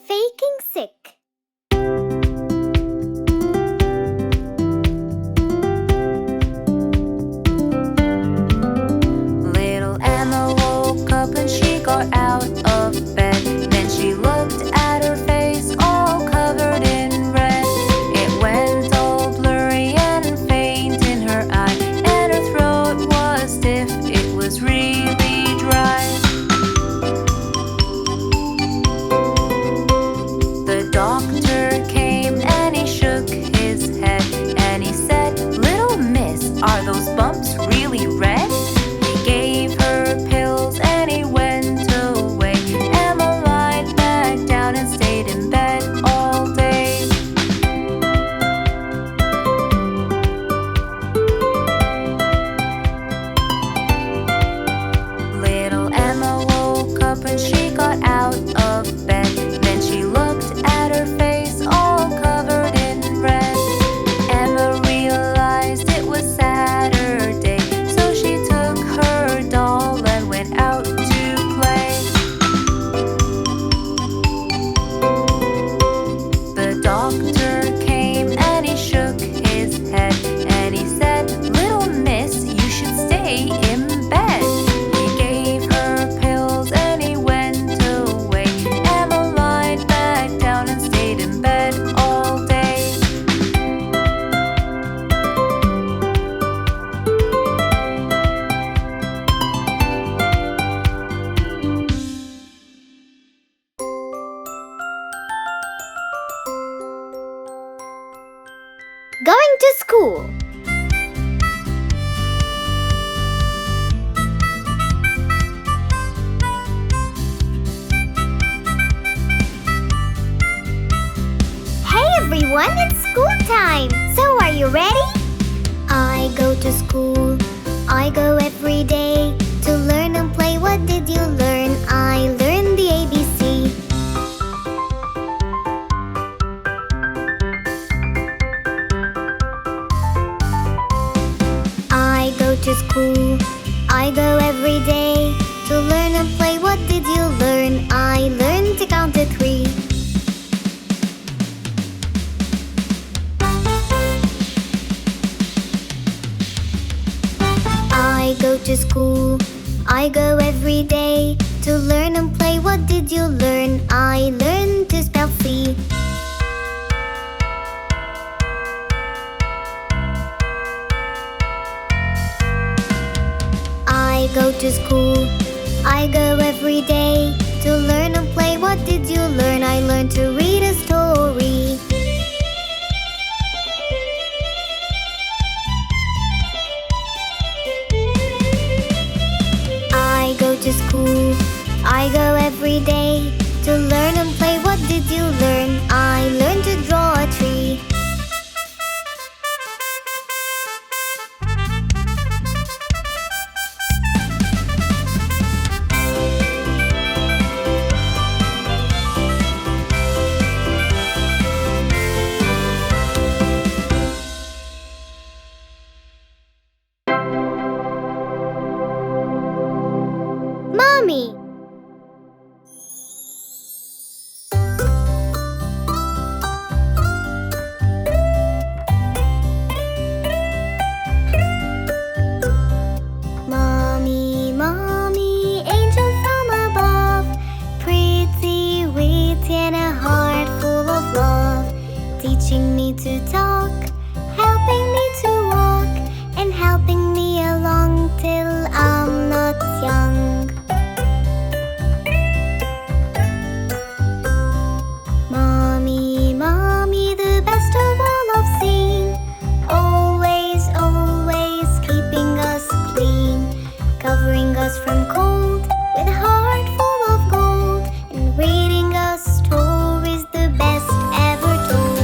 Faking sick. Little Emma woke up and she got out of bed. Then she looked at her face all covered in red. It went all blurry and faint in her eye, and her throat was stiff, it was really dry. The doctor came and he shook his head, and he said, "Little miss, are those bumps really red?" He gave her pills and he went away. Emma lied back down and stayed in bed all day. Little Emma woke up and she got out of bed. Then she looked at her face all covered in red. Emma realized it was Saturday, so she took her doll and went out to play. The doctor came and he shook his head, and he said, "Little miss, you should stay in bed." He gave her pills and he went away. Emma lied back down and stayed in bed all day. Going to school. Hey everyone, it's school time. So are you ready? I go to school. I go every day to learn and play. What did you learn? I learned the ABC. I go to school. I go every day to learn and play. What did you learn? I learned to count to 3. I go to school. I go every day to learn and play. What did you learn? I learned to spell C. I go to school. I go every day to learn and play. What did you learn? I learned to read a story. I go to school. I go every day to learn and play. What did you learn? I learned to draw a tree. Mommy. Mommy, mommy, angel from above, pretty, witty, and a heart full of love, teaching me to talk, helping me to walk, and helping me along till I'm not young. Mommy, mommy, the best of all I've seen, always, always keeping us clean, covering us from cold with a heart full of gold, and reading us stories the best ever told.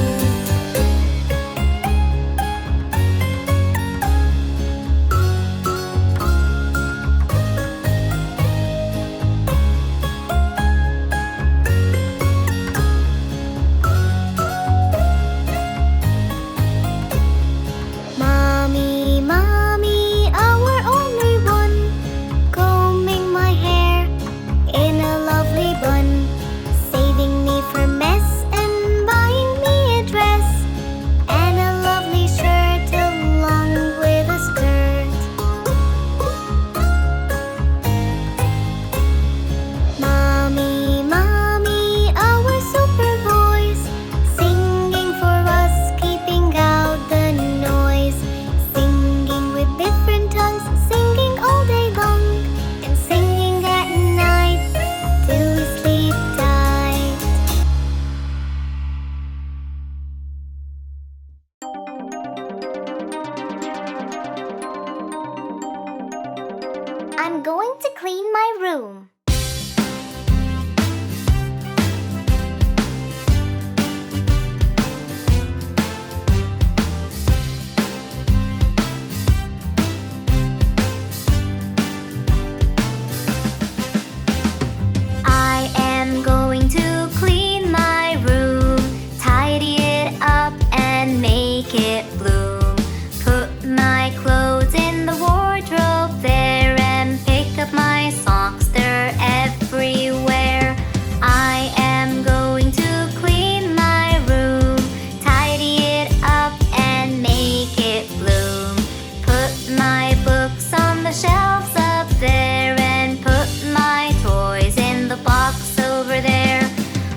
I'm going to clean my room. I am going to clean my room, tidy it up and make it bloom. Put my clothes in the wardrobe there and pick up my socks, they're everywhere. I am going to clean my room, tidy it up and make it bloom. Put my books on the shelves up there and put my toys in the box over there.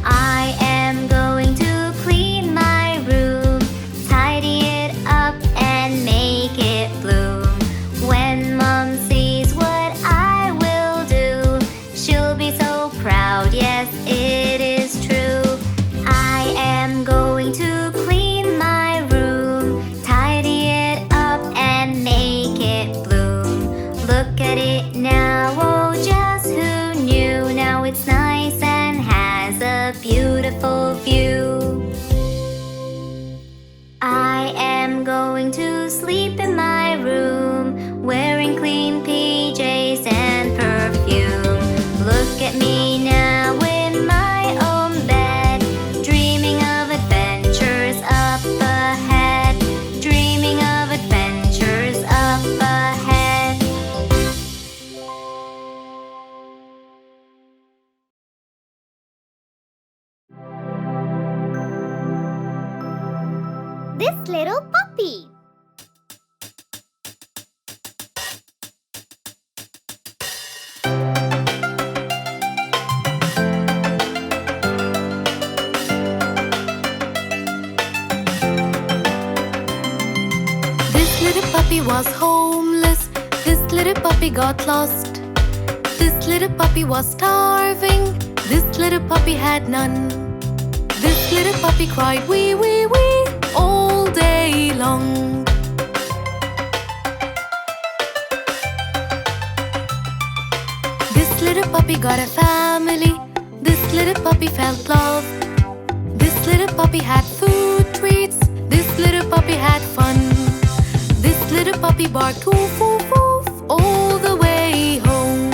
I am going to clean my room, tidy it up and make it bloom. When Mom sees what I will do, she'll be so proud, yes, it is true. I am going to clean my room, tidy it up and make it bloom. Look at it now, oh, just who knew? Now it's nice and has a beautiful view. I am going to sleep in my room, wearing clean PJs and perfume. Look at me now in my own bed, dreaming of adventures up ahead, dreaming of adventures up ahead. This little puppy. This little puppy was homeless. This little puppy got lost. This little puppy was starving. This little puppy had none. This little puppy cried wee wee wee all day long. This little puppy got a family. This little puppy felt love. This little puppy had food treats. This little puppy had fun. This little puppy barked woof woof woof all the way home.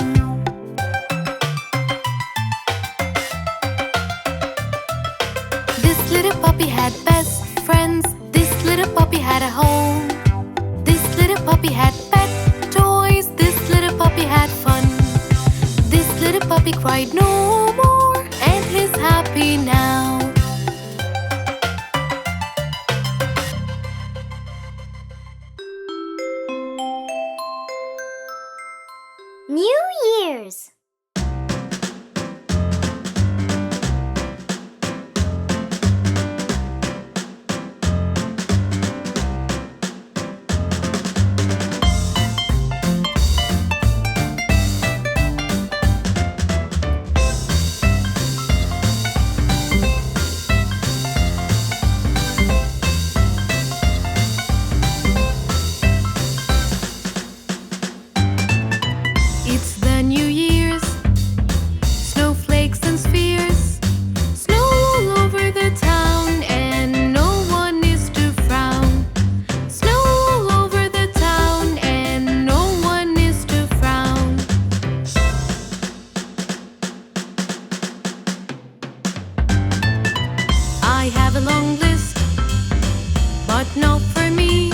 This little puppy had best friends. This little puppy had a home. This little puppy had pet toys. This little puppy had fun. This little puppy cried no more and is happy now. New Year's. It's the New Year's. Snowflakes and spheres. Snow all over the town and no one is to frown. Snow all over the town and no one is to frown. I have a long list, but not for me.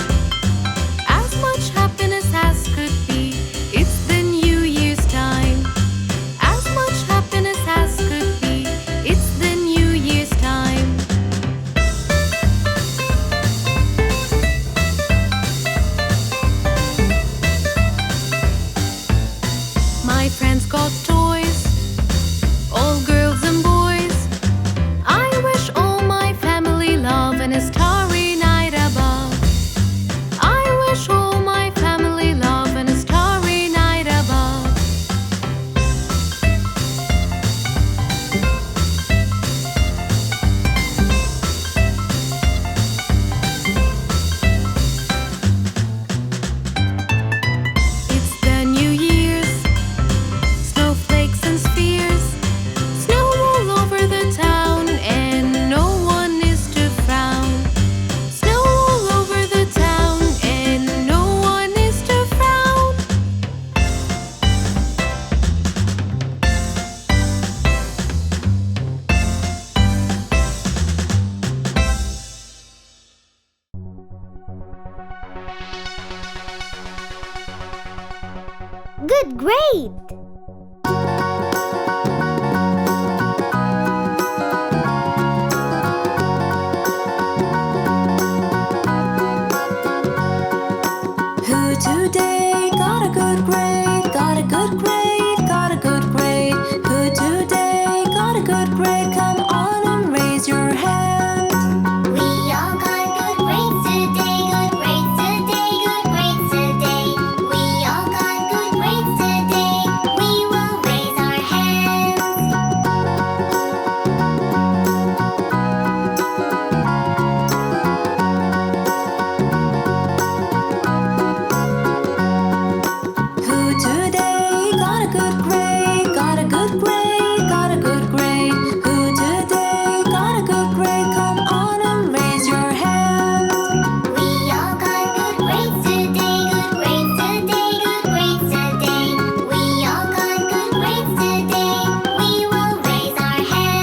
As much happiness as could be. It's the New Year's time. As much happiness as could be. It's the New Year's time. My friends got toys, all girls and boys. I wish all my family love and a starry night above. good grade! Who today got a good grade? Got a good grade, got a good grade. Who today got a good grade? Come on and raise your hand. We all got good grades today, good grades today, good grades today. We all got good grades today. We will raise our hands. Who today got a good grade? Got a good grade, got a good grade. Who today got a good grade? Come on and raise your hand. We all got good grades today, good grades today, good grades today. We all got good grades today. We will raise our hands.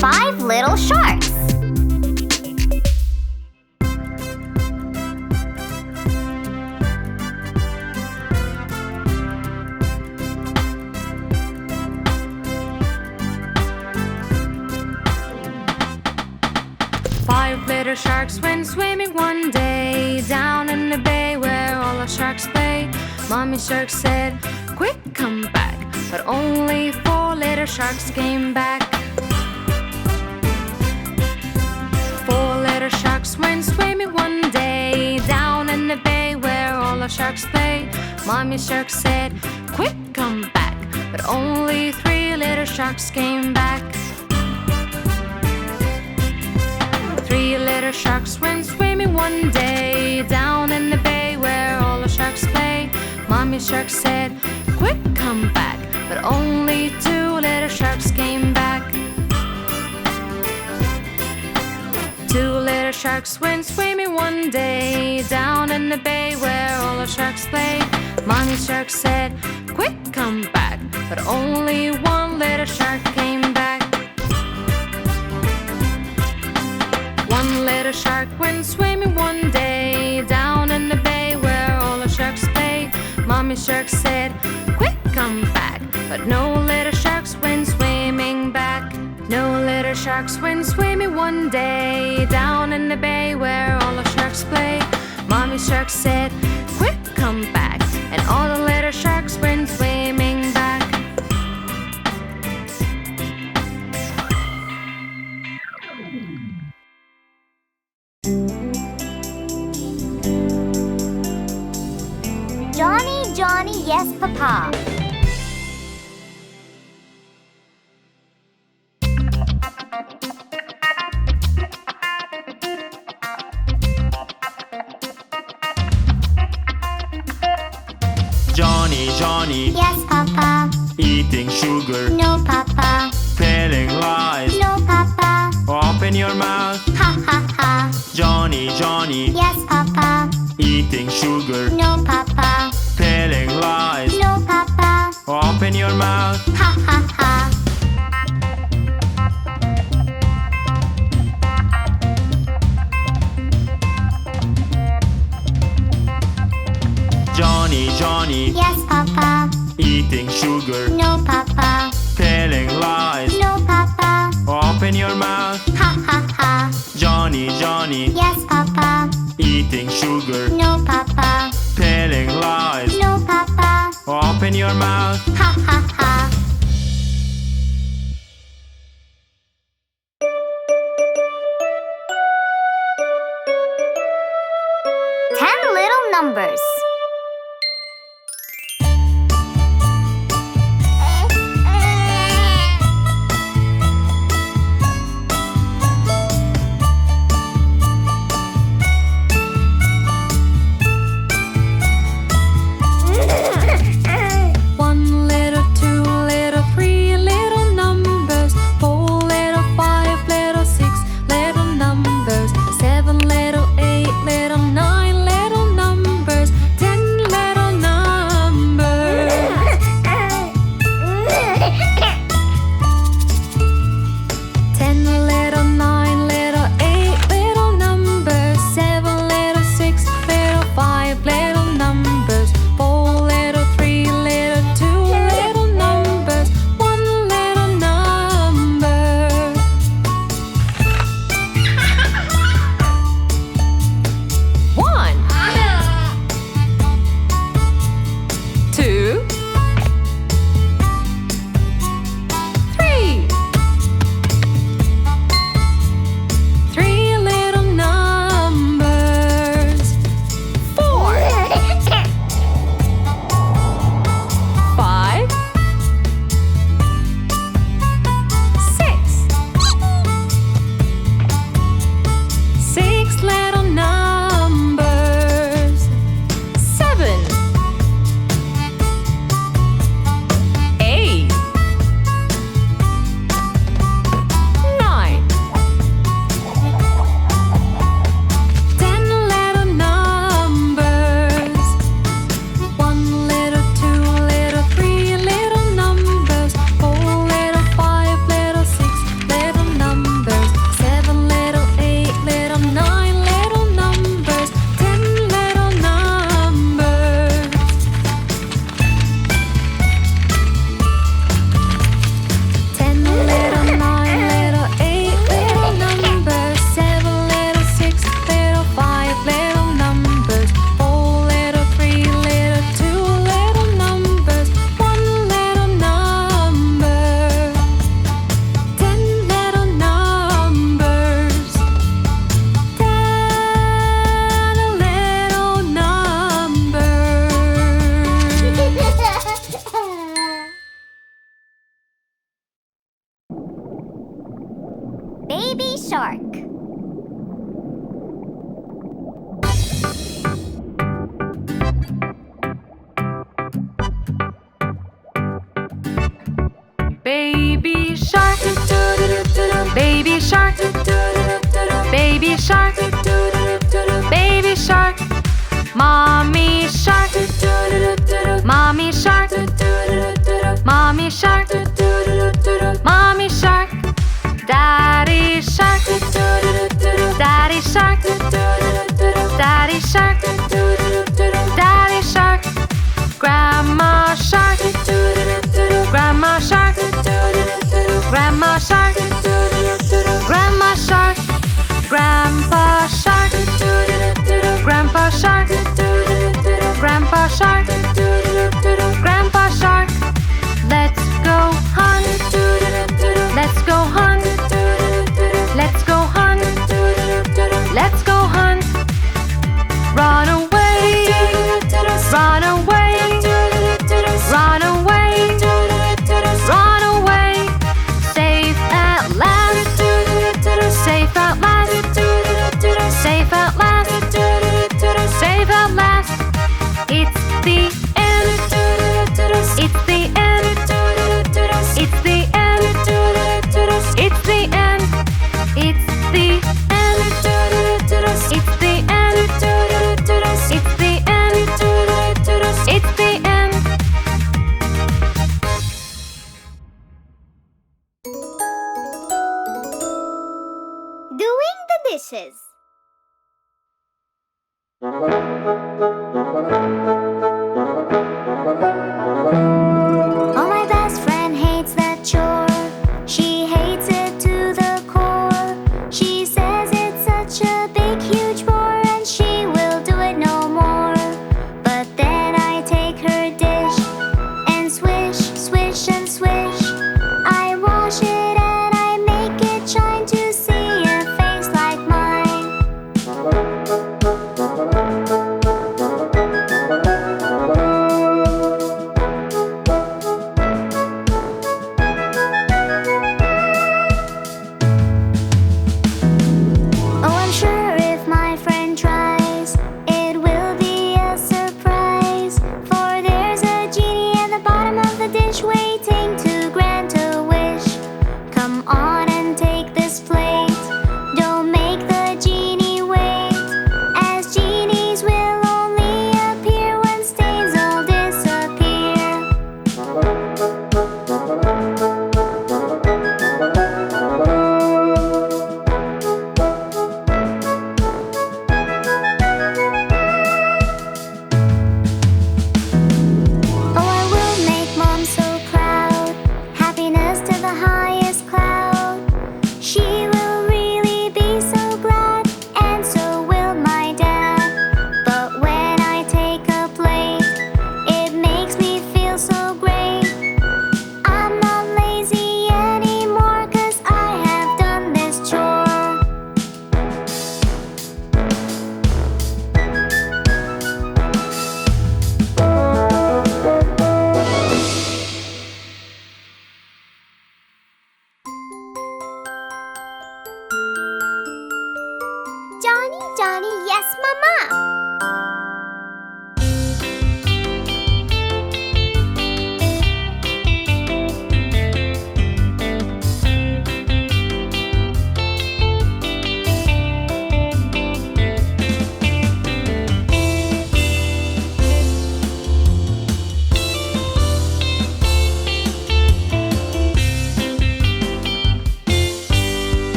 5 little sharks. Five little sharks went swimming one day down in the bay where all the sharks play. Mommy shark said, "Quick, come back!" But only 4 little sharks came back. 4 little sharks went swimming one day down in the bay where all the sharks play. Mommy shark said, "Quick, come back!" But only 3 little sharks came back. 3 little sharks went swimming one day down in the bay where all the sharks play. Mommy shark said, "Quick, come back!" But only 2 little sharks came back. 2 little sharks went swimming one day down in the bay where all the sharks play. Mommy shark said, "Quick, come back!" But only 1 little shark came back. 1 little shark went swimming one day down in the bay where all the sharks play. Mommy shark said, "Quick, come back!" But no little sharks went swimming back. No little sharks went swimming one day down in the bay where all the sharks play. Mommy shark said, "Quick, come back!" And all the little sharks went swimming back. Johnny, Johnny, yes, Papa. Johnny, Johnny, Yes, Papa. eating sugar, No, Papa. telling lies. No, Papa. Open your mouth. Ha, ha, ha. Johnny, Johnny, Yes, Papa. eating sugar, No, Papa. telling lies. No, Papa. Open your mouth. Ha, ha, ha. Johnny, Johnny, Yes, Papa. eating sugar, No, Papa. telling lies. No, Papa. Open your mouth. Ha, ha, ha. Johnny, Johnny, Yes, Papa. eating sugar, No, Papa. telling lies. No, Papa. Open your mouth. Ha, ha, ha. Little numbers. One little, 2 shark. Baby shark, baby shark, baby shark, baby shark, mommy shark, mommy shark, mommy shark, mommy shark, daddy shark, daddy shark, daddy shark, daddy shark, grandma shark, grandma shark, grandma shark, grandma shark, grandpa shark, grandpa shark, grandpa shark, grandpa shark. Let's go hunt, let's go hunt, let's go hunt, let's go hunt. Run away, run away, run away, run away. Safe at last, safe at last, safe at last, safe at last. It's the end, it's the end, it's the end, it's the end, it's the end, it's the end, it's the end, it's the end. Doing the dishes.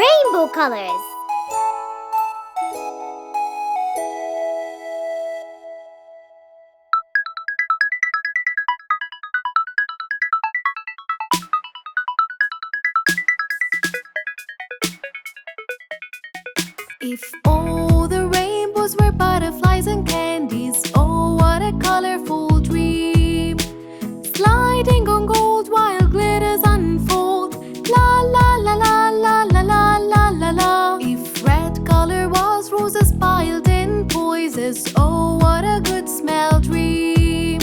rainbow colors. If all the rainbows were butterflies and candies, oh, what a colorful dream. Sliding on gold while glitters unfold. La la la la la la la la la la. If red color was roses piled in poises, oh, what a good smell dream.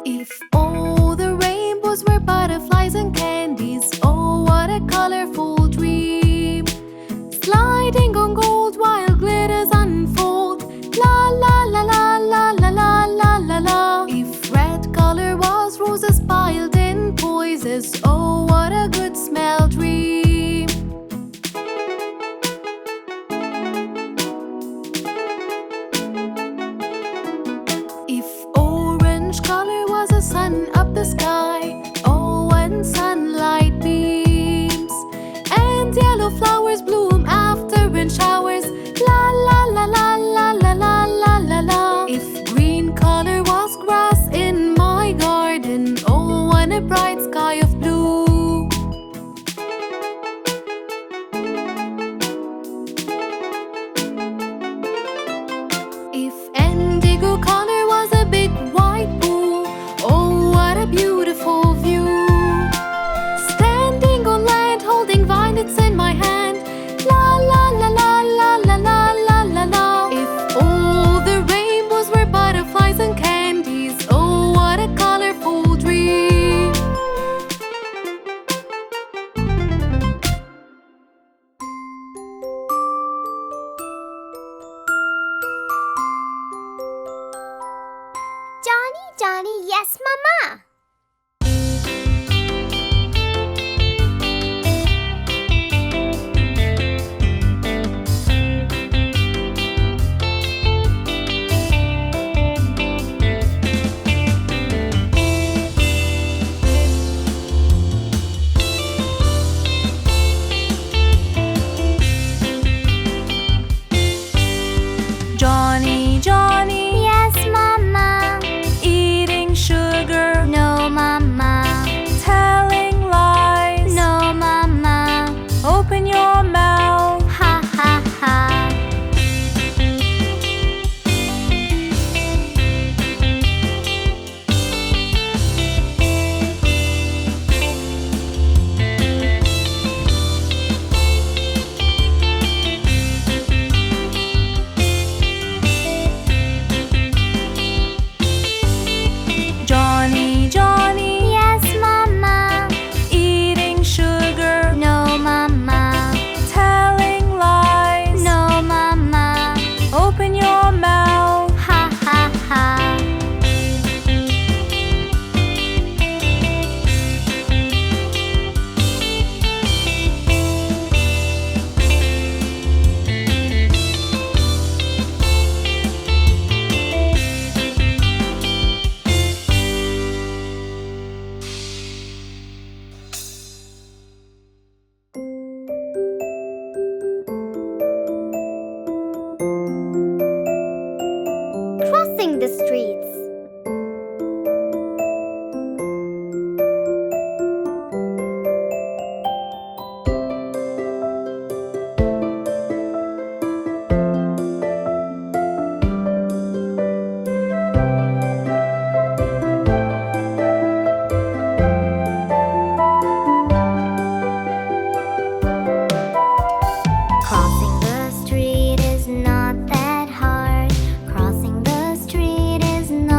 If all the rainbows were butterflies and candies, oh, what a colorful dream. Sliding on gold while glitters unfold. La la la la la la la la la la. If red color was roses piled in poises, oh, what a good smell dream. If orange color was a sun up the sky, oh, when sunlight beams, and yellow flowers bloom after rain showers. La la la la la la la la la la. If green color was grass in my garden, oh, what a bright sky of blue. If indigo color was a big white pool, oh, what a beautiful view. Standing on land, holding violets in my hand. La la la la la la la la la la. If all the rainbows were butterflies and candies, oh, what a colorful dream. Johnny, Johnny, yes, Mama. Johnny, Johnny, Yes, Mama. eating sugar, No, Mama. telling lies. No, Mama. Open your mouth. Ha ha ha. Johnny, Johnny, Yes, Mama. eating sugar, No, Mama. telling lies. No, Mama. Open your mouth. Ha ha ha. Crossing the streets. Crossing the street is not that hard. Crossing the street is not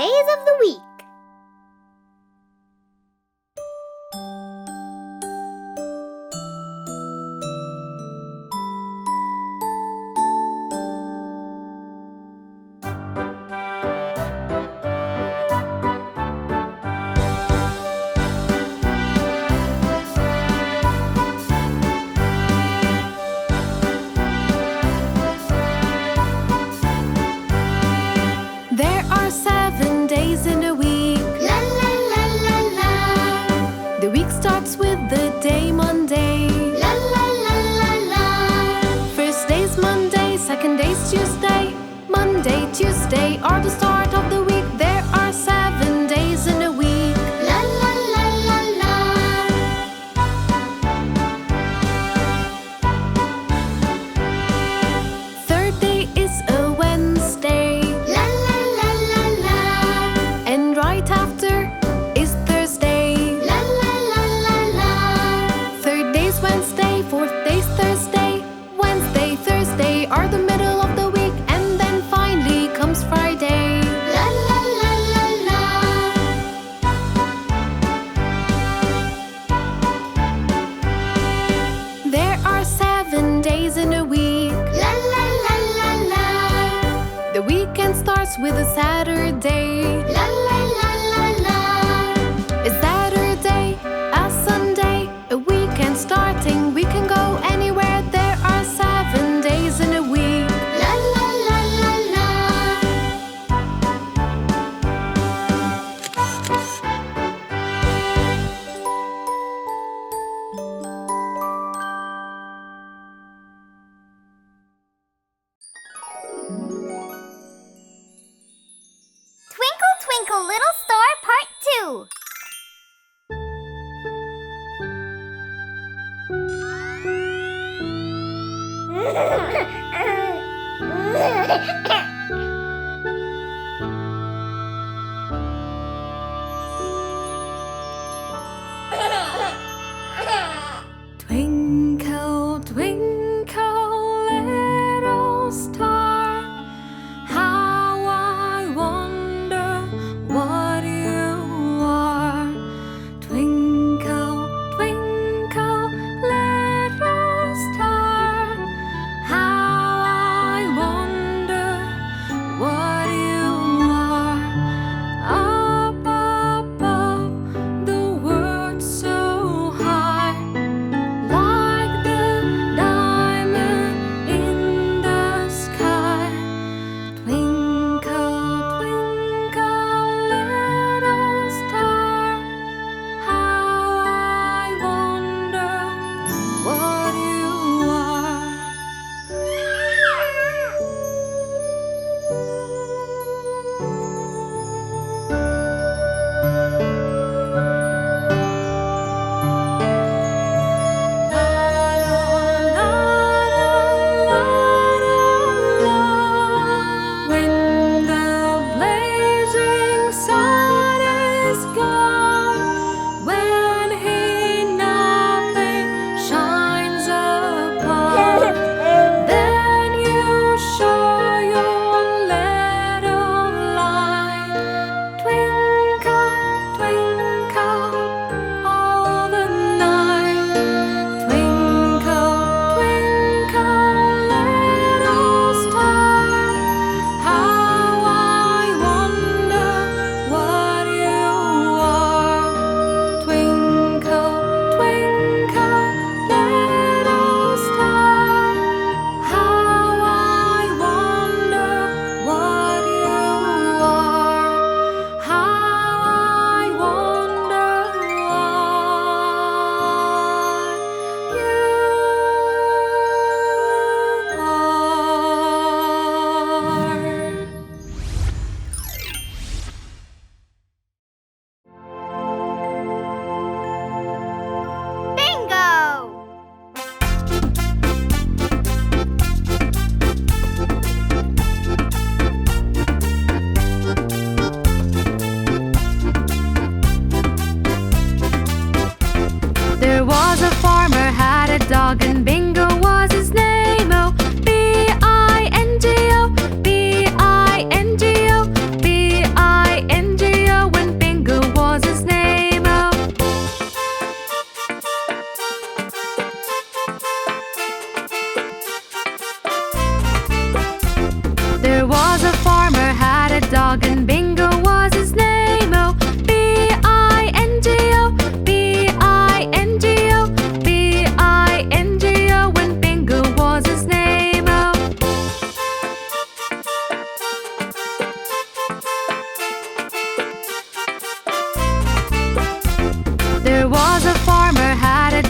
days of the week. There are 7 days in a week. La la la la la. The week starts with the day Monday. La la la la la. First day's Monday, second day's Tuesday. Monday, Tuesday are the start of the week. There are 7 days in a week. La la la la la. Third day is a Wednesday. La la la la la. And right after is Thursday. La la la la la. Third day's Wednesday, fourth day's Thursday. Wednesday, Thursday are the middle of the week. And then finally comes Friday. La la la la la. There are 7 days in a week. La la la la la. The weekend starts with a Saturday. La la la la la. A Saturday, a Sunday, a weekend starting. We can go anywhere. There are 7 days in a week. La la la la la. Twinkle Twinkle Little Star Part 2. Twinkle, twinkle, little star, how I wonder what you are. Twinkle, twinkle, little star, how I wonder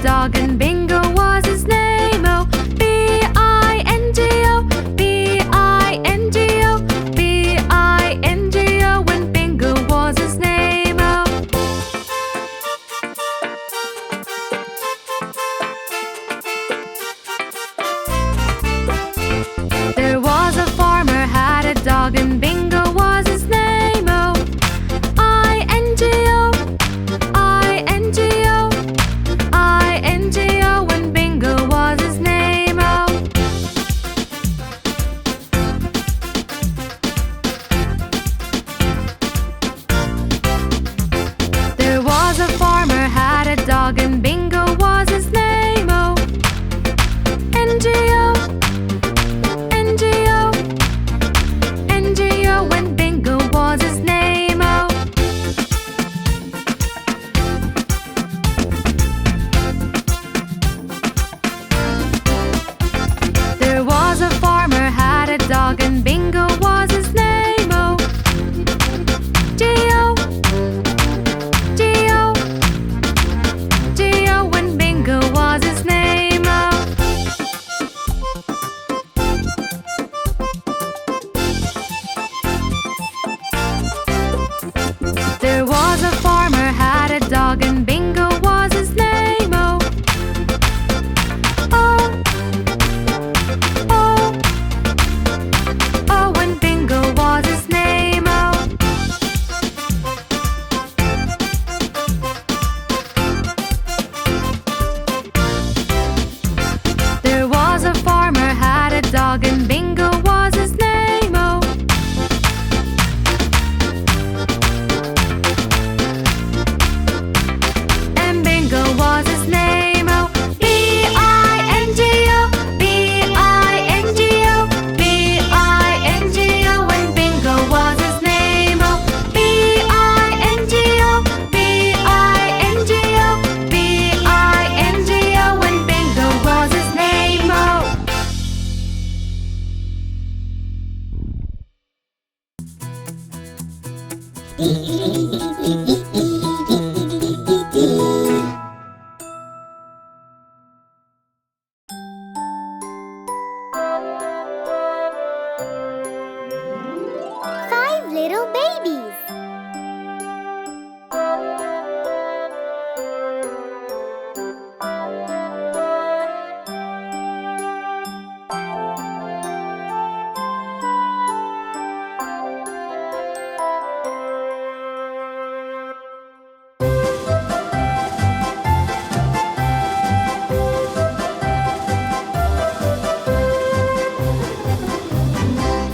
dog and Bingo was his name. Oh, B-I-N-G-O, B-I-N-G-O, B-I-N-G-O, when Bingo was his name. Oh. There was a farmer had a dog and Bingo was his name. Oh, I-N-G-O, I-N-G-O, I-N-G-O, when Bingo was his name. Oh. There was a farmer had a dog and Bingo was his name. Oh, N-G-O, N-G-O, N-G-O, when Bingo was his name. Oh. There was a farmer had a dog and Bingo was his name. Oh, G-O, G-O, G-O, when Bingo was his name. Oh. There was a farmer had a dog and Bingo was his name. Oh, oh, oh, oh, when Bingo was his name. Oh. There was a farmer had a dog and Bingo was his name. Oh. And Bingo was his name. Oh, B-I-N-G-O, B-I-N-G-O, B-I-N-G-O, when Bingo was his name. Oh, B-I-N-G-O, B-I-N-G-O, B-I-N-G-O, when Bingo was his name. Oh. Five little babies.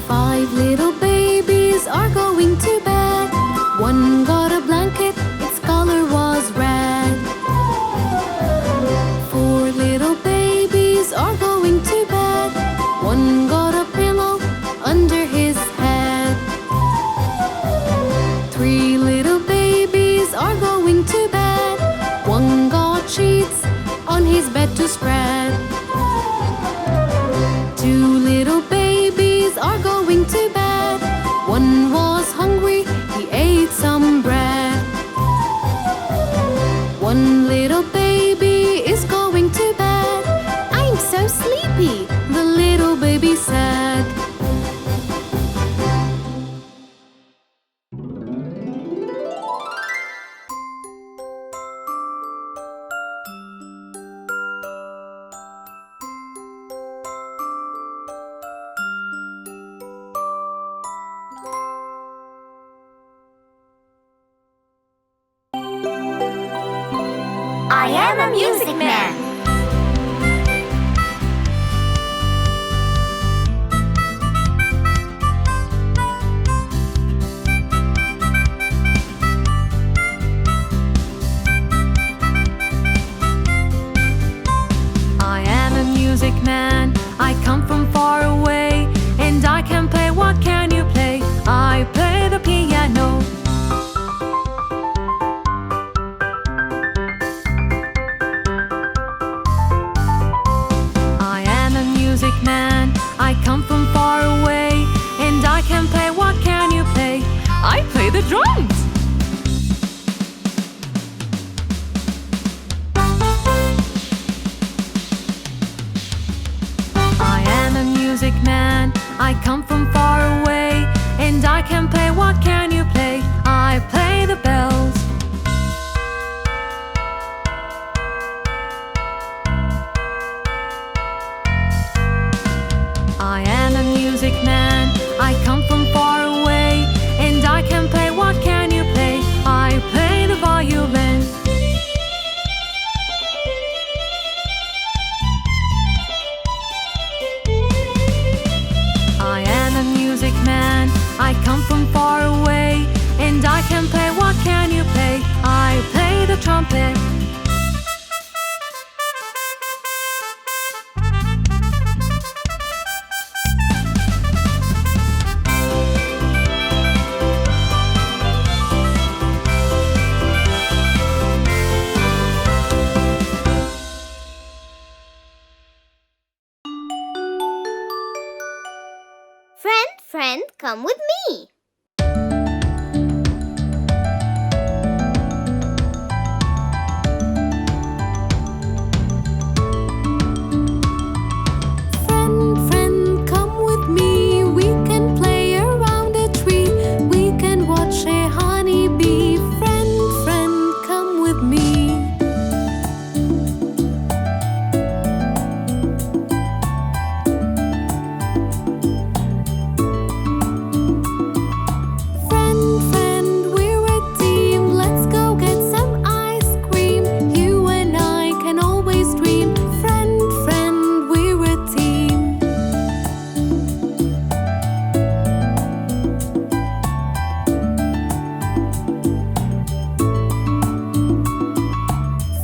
Five little babies are going to bed. One got a blanket, its color was red. Four little babies are going to bed. One got a pillow under his head. Three little babies are going to bed. One got sheets on his bed to spread. Two little babies are going to bed. One was hungry, he ate some bread. One little baby is going to bed. I'm so sleepy, the little baby said. I am a music man. I am a music man. I come from far away, and I can play. What can you play? I play the piano. friend, come with me. Friend, friend, come with me. We can play around a tree. We can watch a honeybee. Friend, friend, come with me. Friend, friend, we're a team. Let's go get some ice cream. You and I can always dream. Friend, friend, we're a team.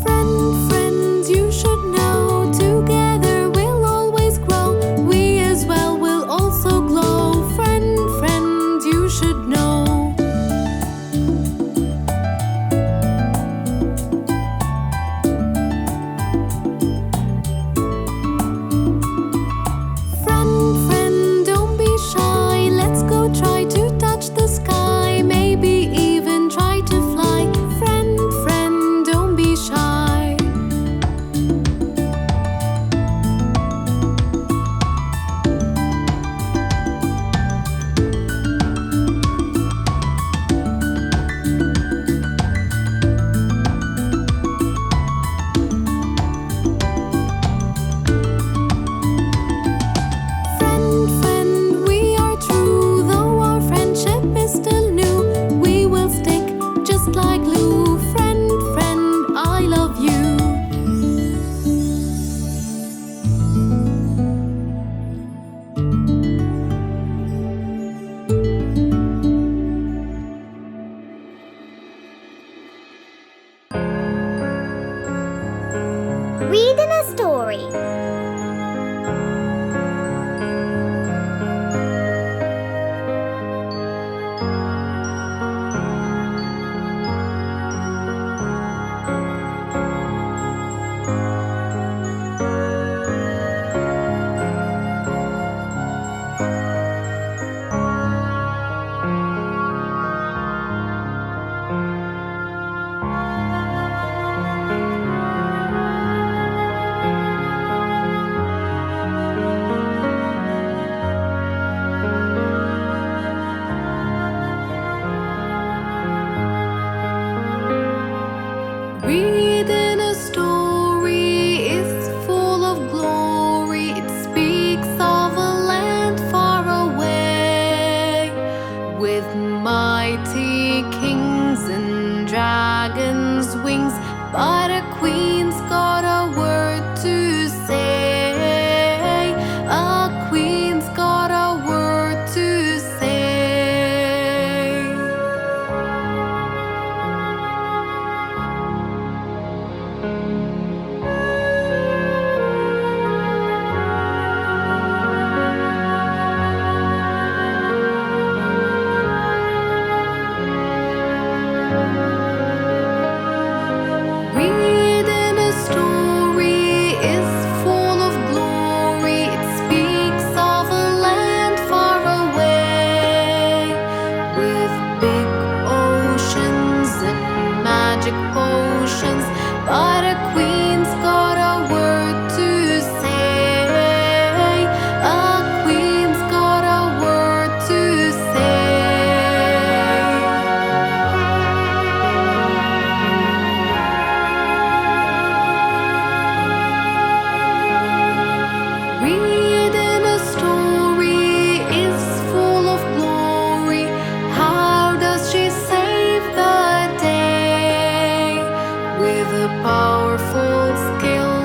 Friend, friend, you should know. Together we'll always grow. We as well will also glow. Friend, friend, you should know. Friend, friend, don't be shy. Let's go try to touch the sky. Maybe even try to fly. Friend, friend, don't be shy. Friend, friend, we are true. Though our friendship is still new, we will stick just like glue. Friend, friend, I love you. Reading a story. Reading a story is full of glory. It speaks of a land far away, with mighty kings and dragons' wings. But a queen's got a word to say. A queen's got a word to say. Reading a story is full of glory. It speaks of a land far away, with big oceans and magic potions. But a queen's got a word to say. A queen's got a word to say. Reading a story is full of glory. How does she save the day? With a powerful skill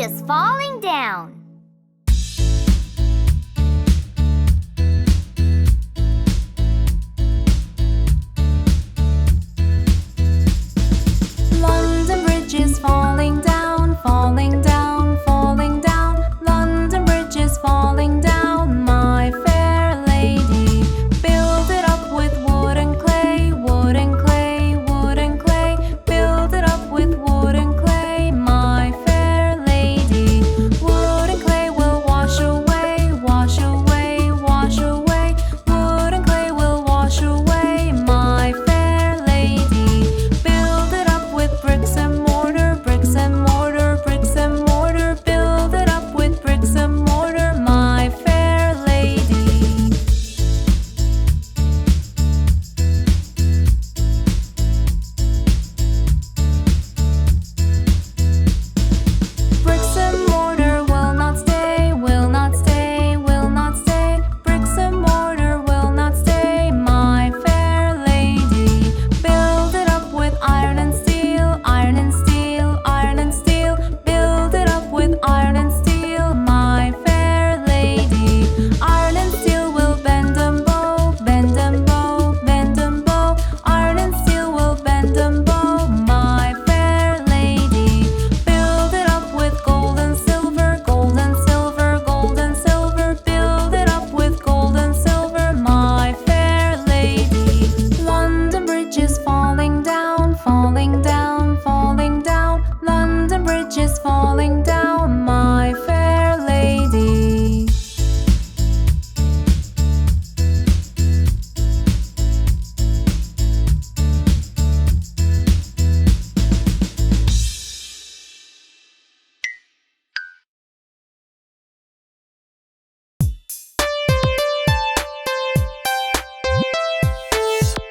is falling down. London Bridge is falling down, falling down, falling down. London Bridge is falling down, my fair lady. Build it up with wood and clay, wood and clay, wood and clay. Build it up with wood and clay, my fair lady. Wood and clay will wash away, wash away, wash away. Wood and clay will wash away, my fair lady. Build it up with bricks and mortar, bricks and mortar, bricks and mortar. Build it up with bricks and mortar, my fair lady. Bricks and mortar will not stay, will not stay, will not stay. Bricks and mortar will not stay, my fair lady. Build it up with iron and steel, iron and steel, iron and steel. Build it up with iron and steel, my fair lady. Iron and steel will bend and bow, bend and bow, bend and bow. Iron and steel will bend and bow, my fair lady. Build it up with gold and silver, gold and silver, gold and silver. Build it up with gold and silver, my fair lady. London Bridge is falling down, falling down, falling down. London Bridge is falling down, my fair lady.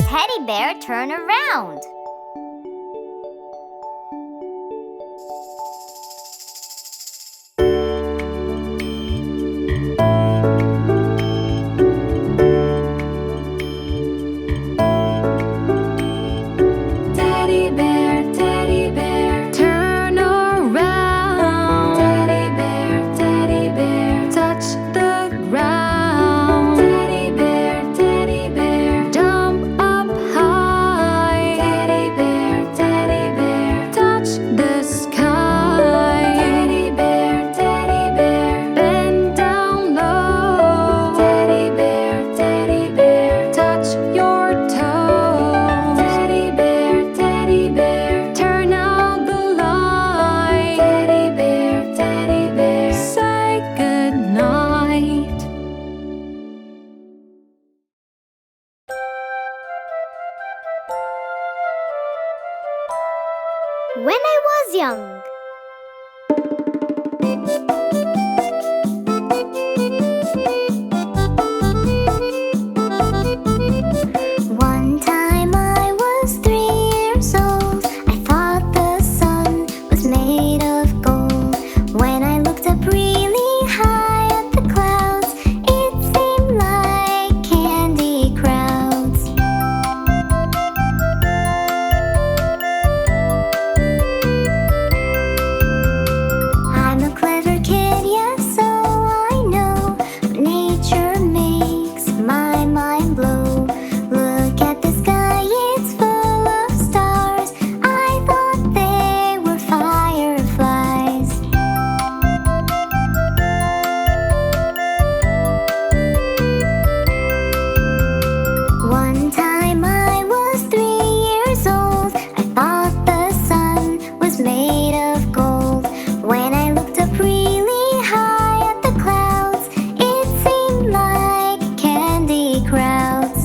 Teddy bear, turn around. Teddy bear, turn around. Teddy bear, touch the ground. Teddy bear, jump up high. Teddy bear, touch the sky. Teddy bear, bend down low. Teddy bear, touch your toes. Teddy bear, turn out the light. Teddy bear, say goodnight. When I was young. One time I was 3 years old. I thought the sun was made of gold. When I looked up really high at the clouds, it seemed like candy crowds. I'm a clever kid, yes, so I know. But nature makes my mind blow. Look at the sky, it's full of stars. I thought they were fireflies. One time I was 3 years old. I thought the sun was made of gold. When I looked up really high at the clouds, it seemed like candy crowds.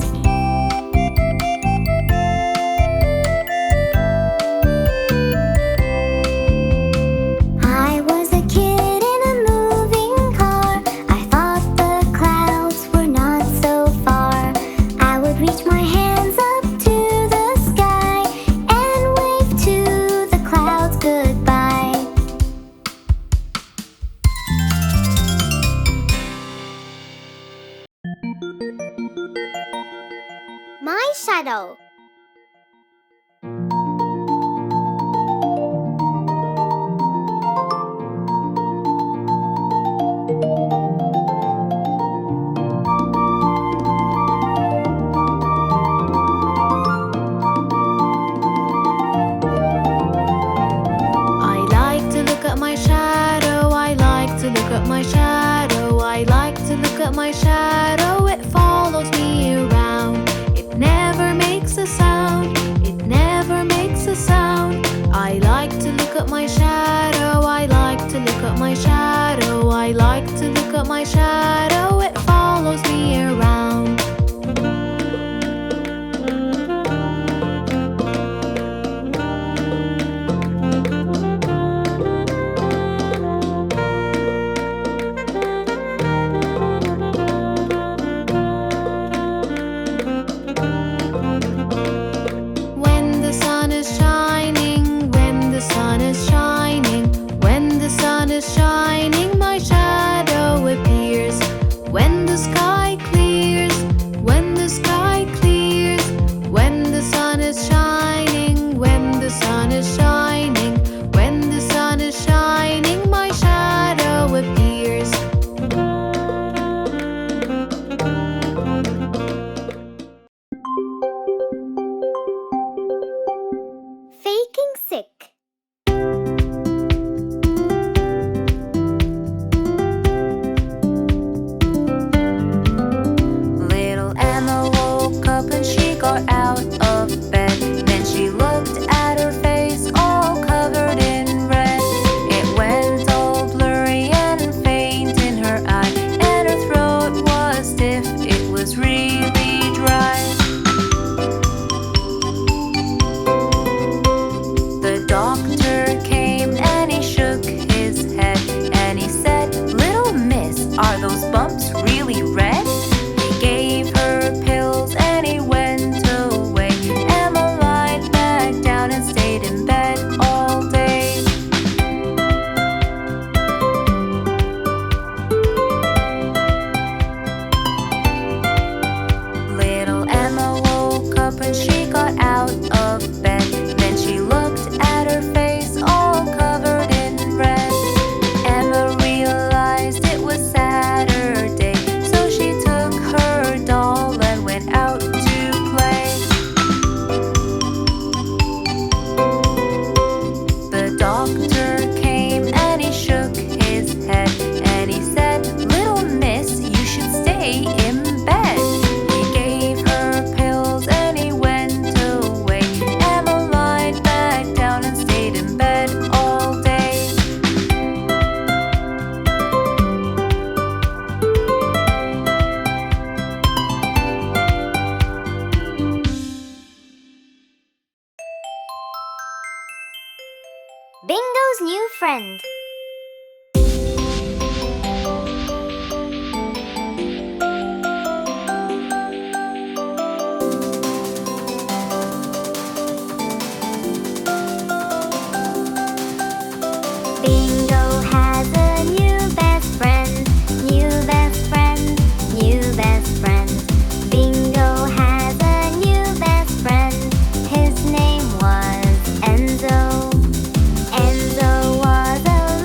I was a kid in a moving car. I thought the clouds were not so far. I would reach my hands up to the sky and wave to the clouds goodbye. My shadow. got out of bed. Then she looked at her face all covered in red. It went all blurry and faint in her eye, and her throat was stiff, it was really dry. The doctor came and he shook his head, and he said, "Little miss, are those bumps really red?" He gave her pills and he went away. Emma lied back down and stayed in bed all day. Little Emma woke up and she got out of bed. Then she looked at her face all covered in red. Emma realized it was Saturday, so she took her doll and went out to play. The doctor came and he shook his head, and he said, "Little miss, you should stay in bed." He gave her pills and he went away. Emma lied back down and stayed in bed all day. Bingo's new friend. Bingo has a new best friend. New best friend. New best friend. Bingo has a new best friend. His name was Enzo. Enzo was a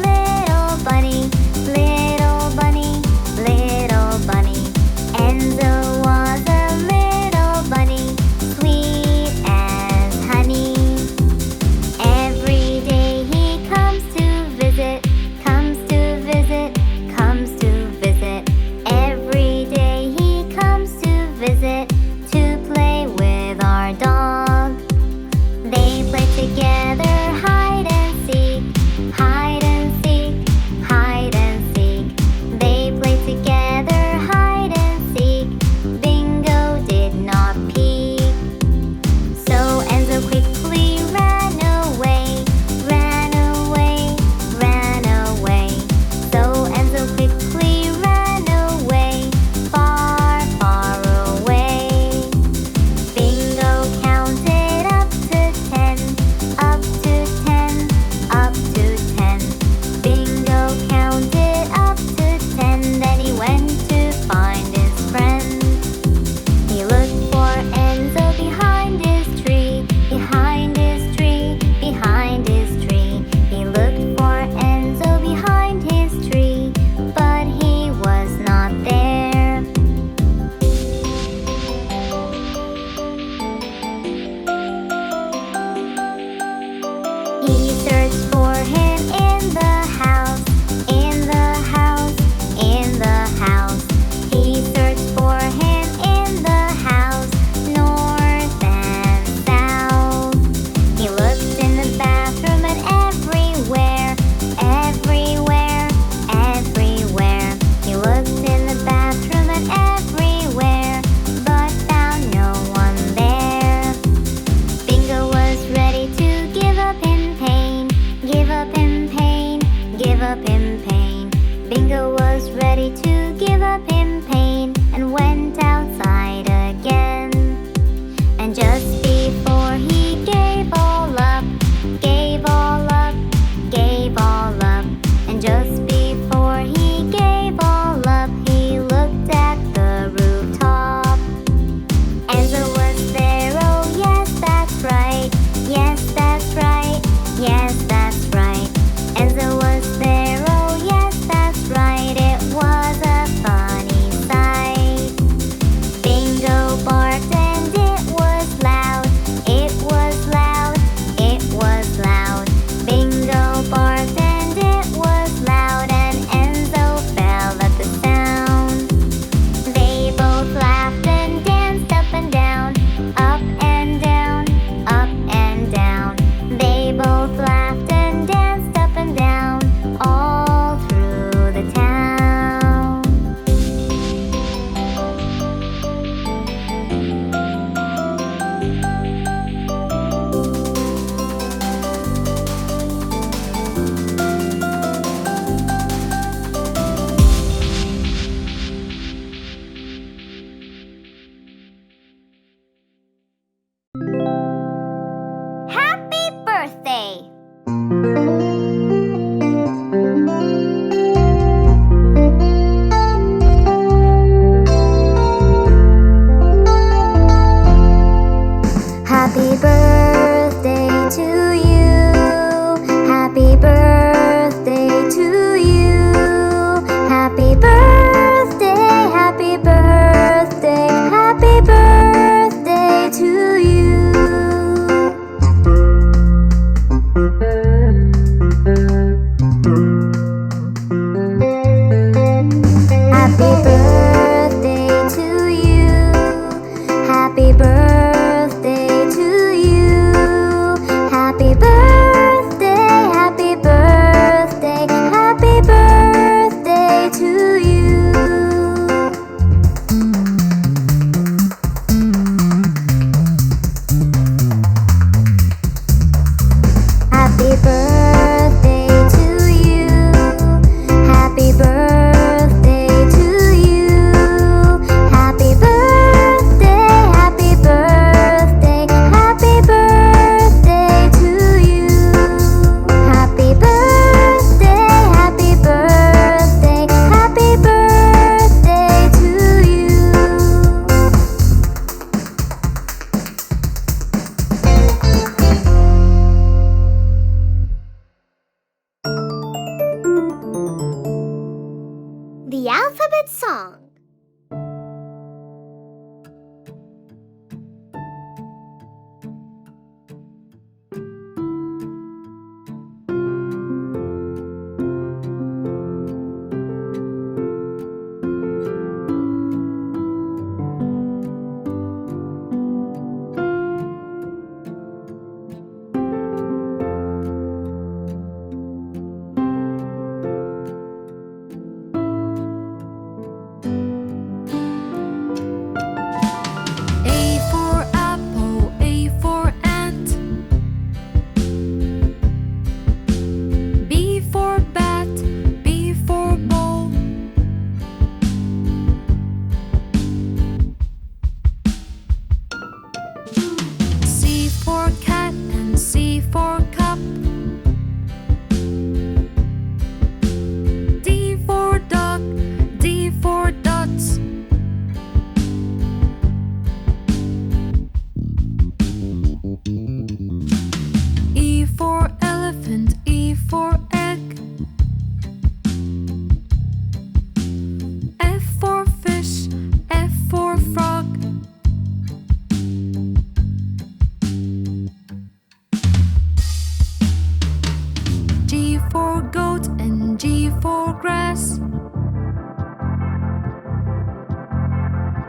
horse.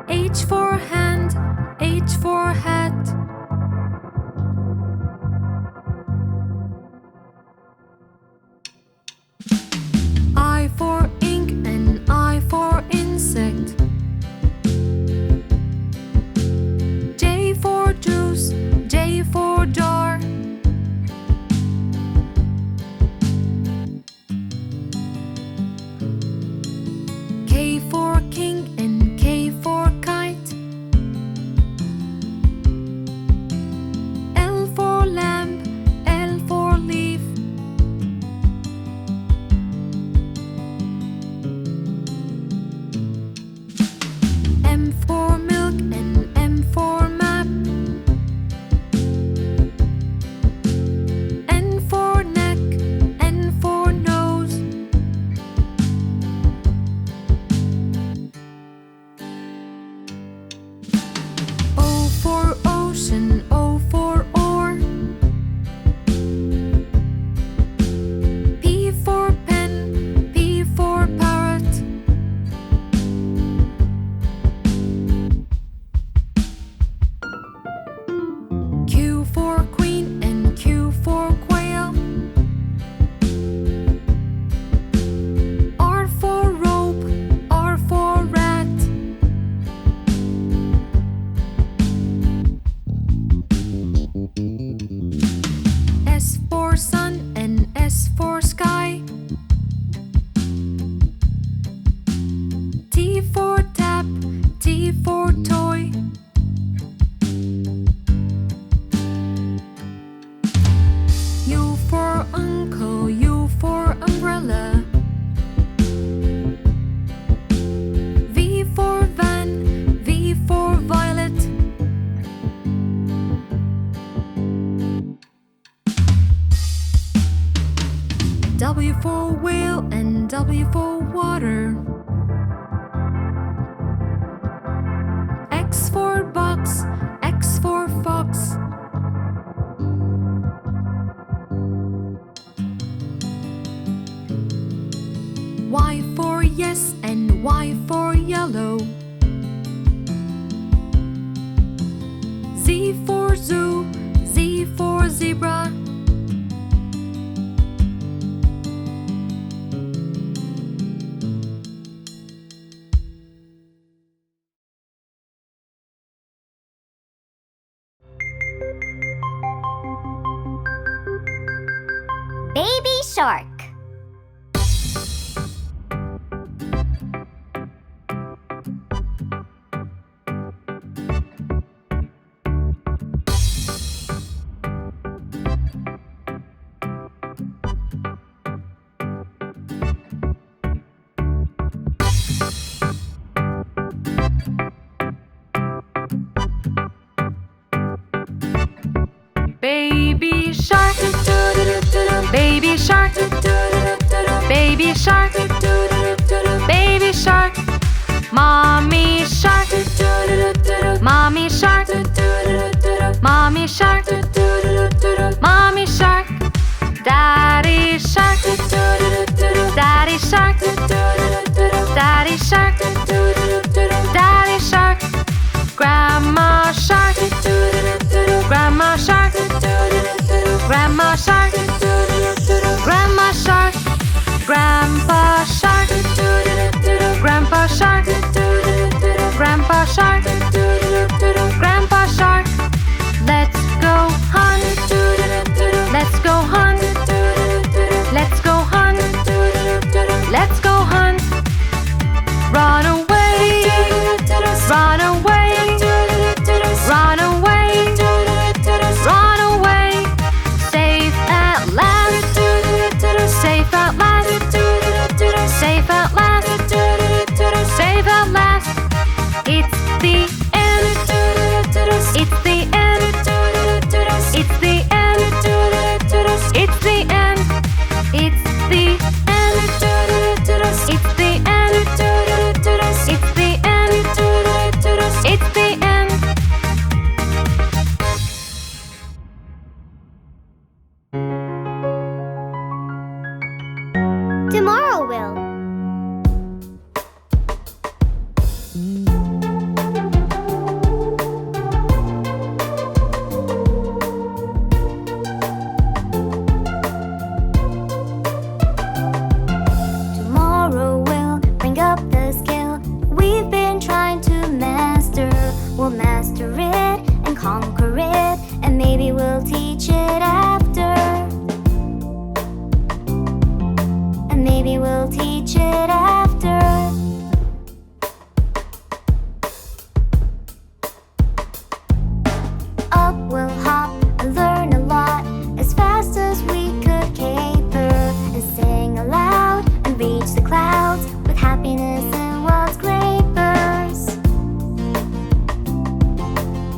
H for hand, H for hat. I for ink and I for insect. J for juice, J for jar. K for king and K for kite. L for lamp, L for leaf. M for milk and M for map. N for neck, N for nose. O for ocean, O for oar. P for pen, P for parrot. Q for queen and Q for quail. R for rope, R for rat. S for sun and S for sky. T for tap, T for toy. U for uncle, U for umbrella. V for van, V for violet. W for whale and W for water. X for box, X for fox. Y for yes and Y for yellow. Z for zoo, Z for zebra. Baby shark. Baby shark, baby shark, baby shark, baby shark. Mommy shark, mommy shark, mommy shark, mommy shark. Daddy shark, daddy shark, daddy shark, daddy shark. Grandma shark, grandma shark, grandma shark, grandma shark. Grandpa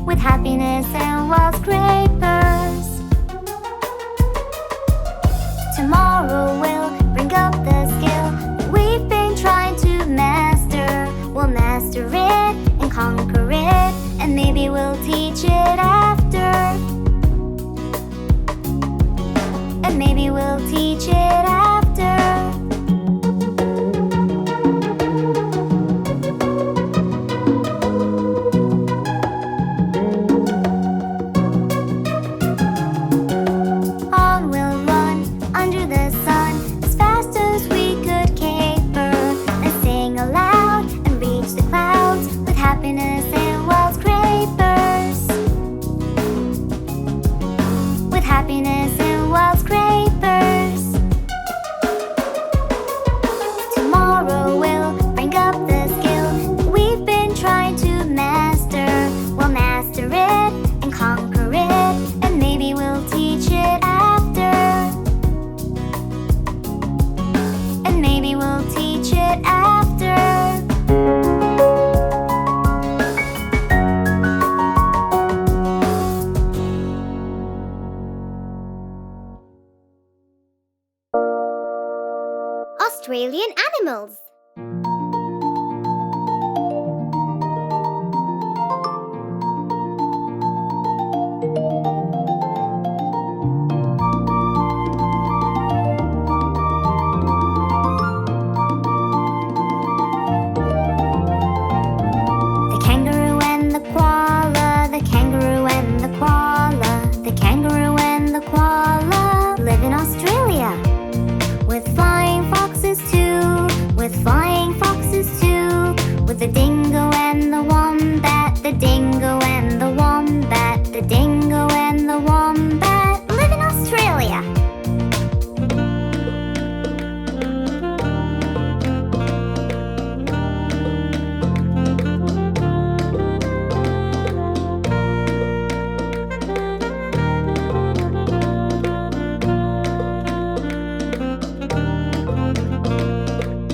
with happiness and wild scrapers. Tomorrow we'll bring up the skill that we've been trying to master. We'll master it and conquer it, and maybe we'll teach it after. And maybe we'll teach it after. On we'll run under the sun as fast as we could caper, and sing aloud and reach the clouds with happiness and wild scrapers. With happiness and wild scrapers. Tomorrow we'll bring up the skill that we've been trying to master. We'll master it and conquer it, and maybe we'll teach it after. And maybe we'll teach it after. Australian animals. The kangaroo and the koala, the kangaroo and the koala, the kangaroo and the koala live in Australia. With flying foxes too, with flying foxes too, with the dingo and the wombat, the dingo and the wombat, the dingo and the wombat live in Australia.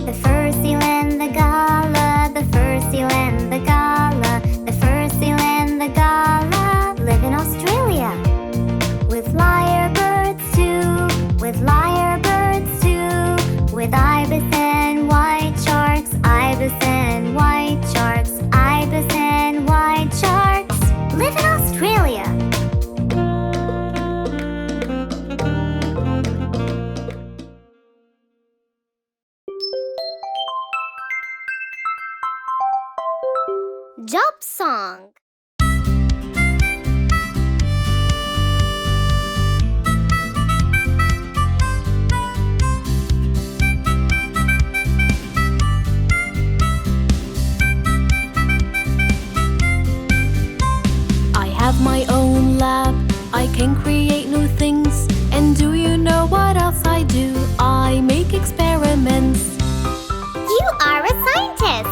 The fur seal and the gala, the fur seal and the gala, the fur seal and the gala live in Australia. With lyrebirds too, with lyrebirds too, with ibis and white sharks, ibis and white sharks, ibis and white sharks live in Australia. Job song. I have my own lab, I can create new things. And do you know what else I do? I make experiments. You are a scientist.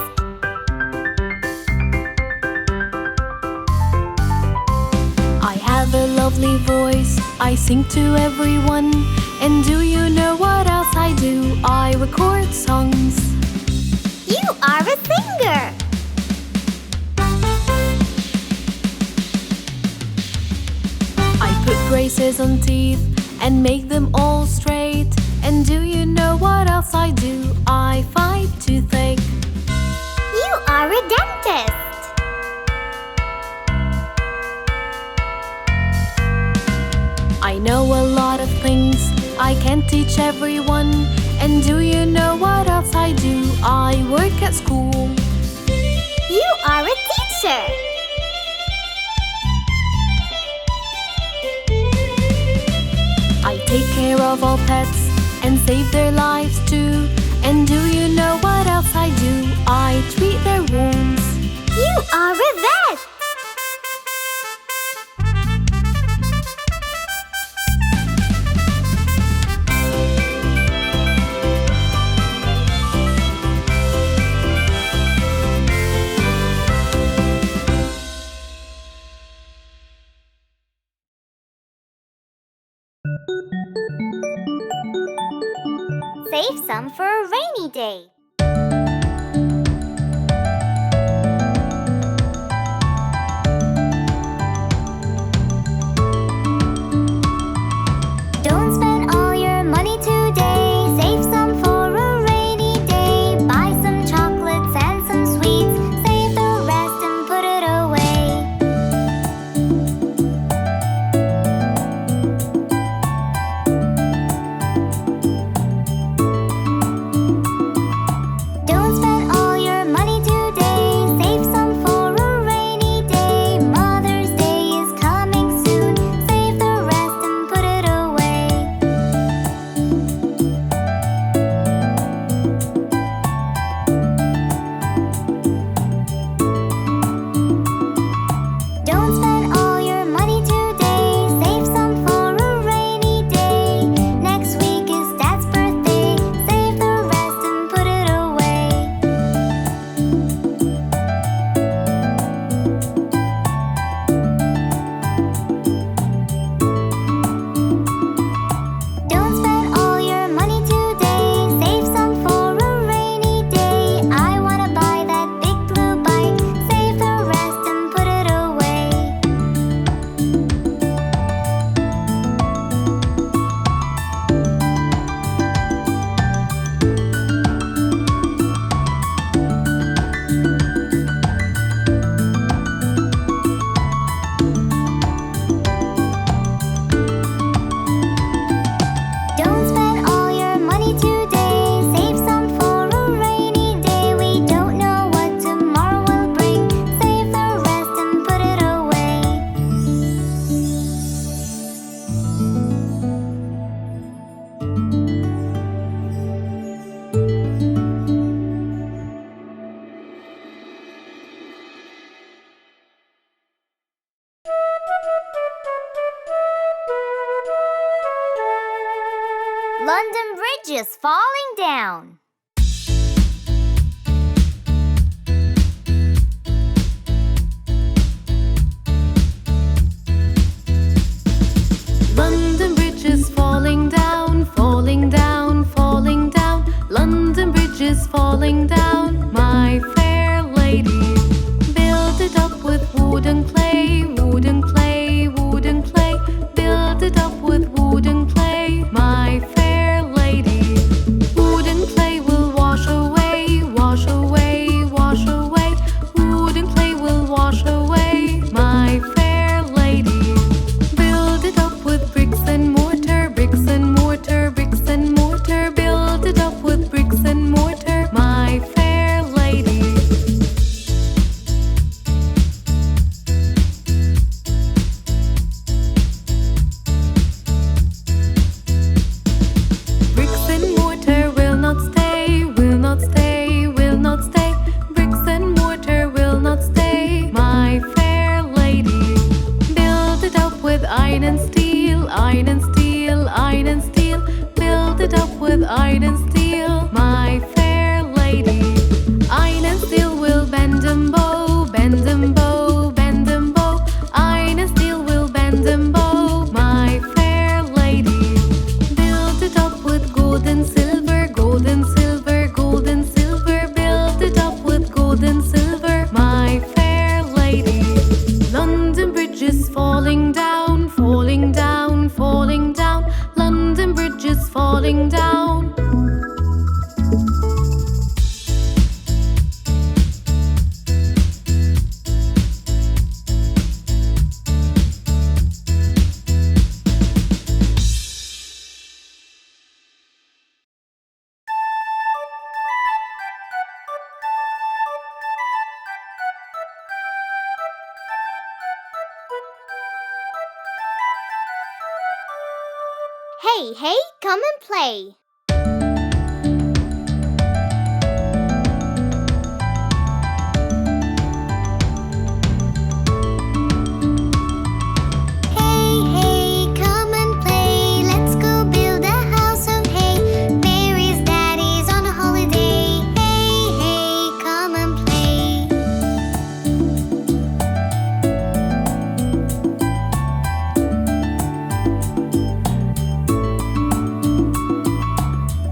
I have a lovely voice, I sing to everyone. And do you know what else I do? I record songs. You are a singer. I put braces on teeth and make them all straight. And do you know what else I do? I fight toothache. You are a dentist. I know a lot of things, I can't teach everyone. And do you know what else I do? I work at school. You are a teacher. I take care of all pets and save their lives too. And do you know what else I do? I treat their wounds. You are a vet. Save some for a rainy day. London Bridge is falling down. London Bridge is falling down, falling down, falling down. London Bridge is falling down, my fair lady. Build it up with wooden clay, wooden clay, wooden clay. Build it up with wooden clay, my fair lady. Wooden clay will wash away, wash away, wash away. Wooden clay will wash away, my fair lady. Build it up with bricks and mortar, bricks and mortar, bricks and mortar. Build it up with bricks and mortar, my fair lady. Bricks and mortar will not stay, will not stay, will not stay. Bricks and mortar will not stay, my fair lady. Build it up with iron and steel, iron and steel, iron and steel. Build it up with iron and steel, my fair lady. Iron and steel will bend and bow, bend and bow, bend and bow. Iron and steel will bend and bow, my fair lady. Build it up with gold and silver, gold and silver, gold and silver. Build it up with gold and silver, my fair lady. London Bridge is falling down, falling down, falling down. London Bridge is falling down. Hey, hey, come and play. Hey, hey, come and play. Let's go build a house of hay. Mary's daddy's on a holiday. Hey, hey, come and play.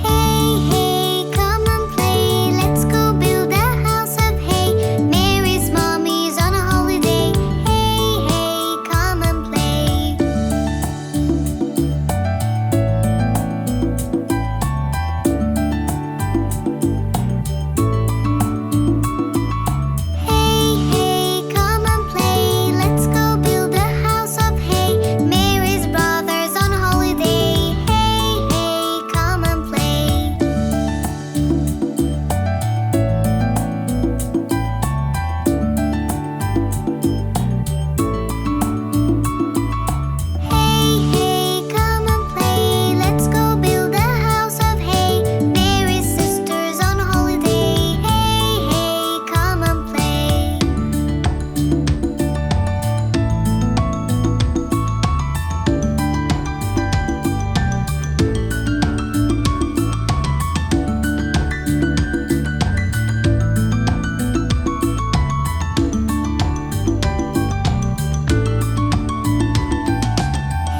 Hey, hey, come and play. Let's go build a house of hay. Mary's mommy's on a holiday. Hey, hey, come and play. Hey, hey, come and play. Let's go build a house of hay. Mary's brother's on a holiday. Hey, hey, come and play. Hey, hey, come and play. Let's go build a house of hay. Mary's sister's on a holiday. Hey, hey, come and play.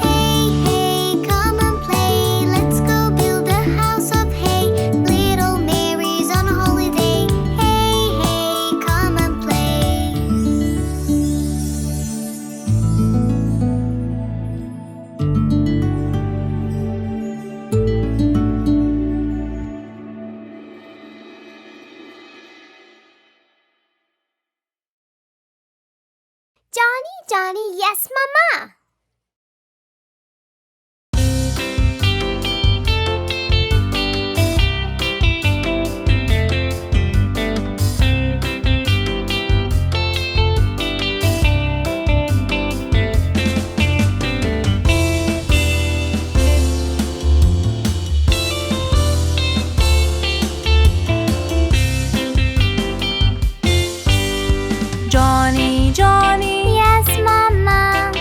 Hey, hey, come and play. Let's go build a house of hay. Little Mary's on a holiday. Hey, hey, come and play. Johnny, Johnny, yes, Mama. Johnny, Johnny, Yes, Mama.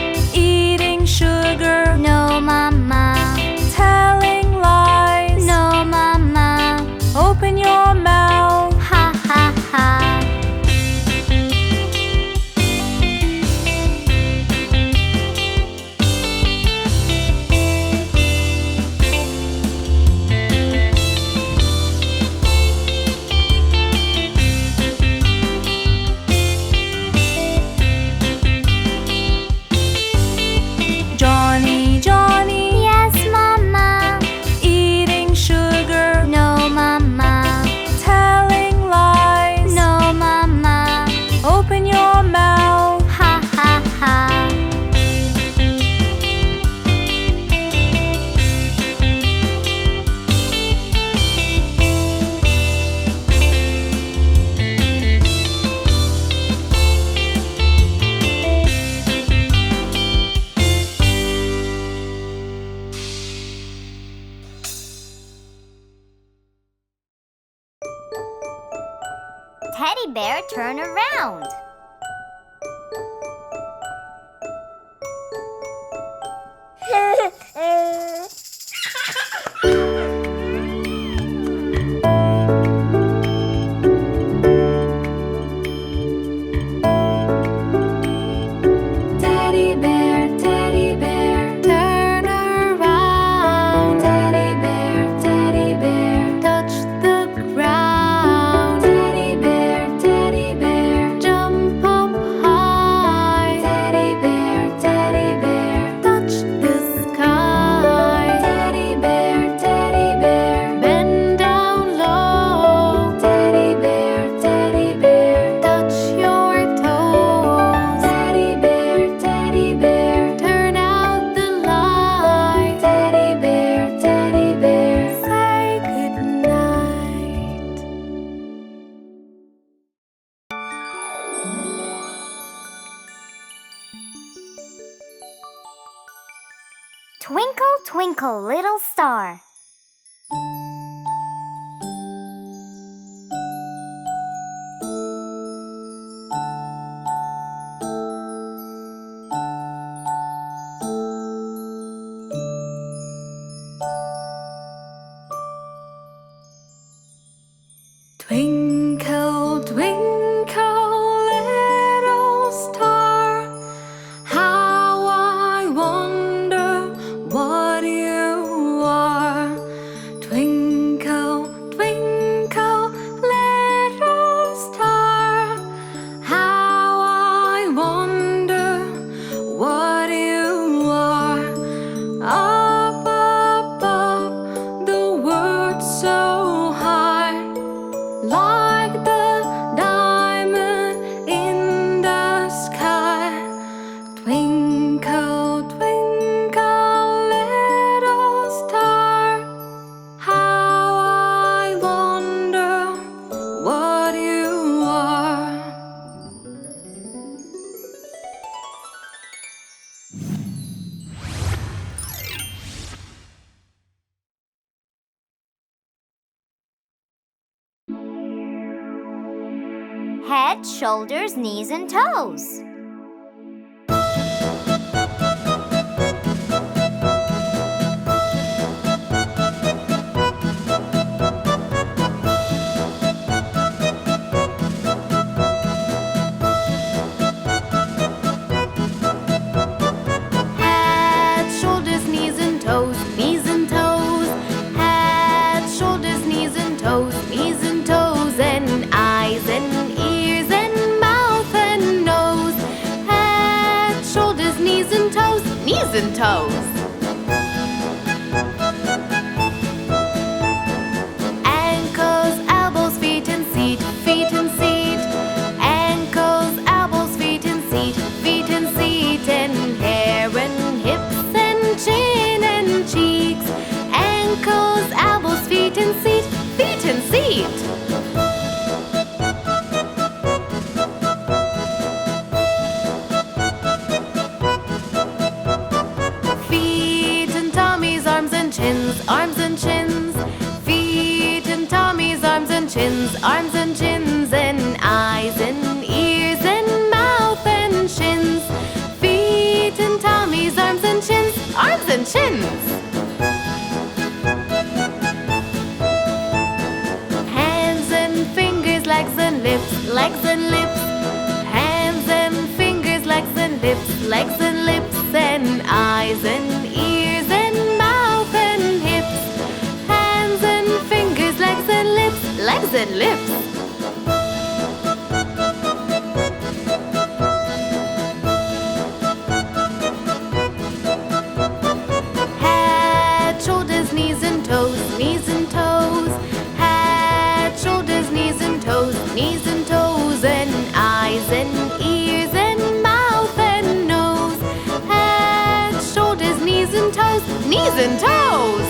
turn around. Teddy bear, turn around. Teddy bear, touch the ground. Teddy bear, jump up high. Teddy bear, touch the sky. Teddy bear, bend down low. Teddy bear, touch your toes. Teddy bear, turn out the light. Teddy bear, say goodnight. Twinkle, twinkle, little star. Twinkle, twinkle, little star, how I wonder what you are. Twinkle, twinkle, little star, how I wonder what you are. Up above, the world so high, like the diamond in the sky. Twinkle, twinkle, little star, how I wonder what you are. Head, shoulders, knees, and toes. Head, shoulders, knees and toes, knees and toes. Head, shoulders, knees and toes, knees and toes, and eyes and ears and mouth and nose. Head, shoulders, knees and toes, knees and toes. Ankles, elbows, feet and seat, feet and seat. Ankles, elbows, feet and seat, feet and seat, and hair and hips and chin and cheeks. Ankles, elbows, feet and seat, feet and seat. Feet and tummies, arms and chins, arms and chins. Feet and tummies, arms and chins, arms and chins, and eyes and ears and mouth and shins. Feet and tummies, arms and chins, arms and chins. Hands and fingers, legs and lips, legs and lips. Hands and fingers, legs and lips, legs and lips, and eyes and ears and mouth and hips. Hands and fingers, legs and lips, legs and lips. Head, shoulders, knees and toes, knees and toes. Head, shoulders, knees and toes, knees and toes, and eyes and ears and mouth and nose. Head, shoulders, knees and toes, knees and toes.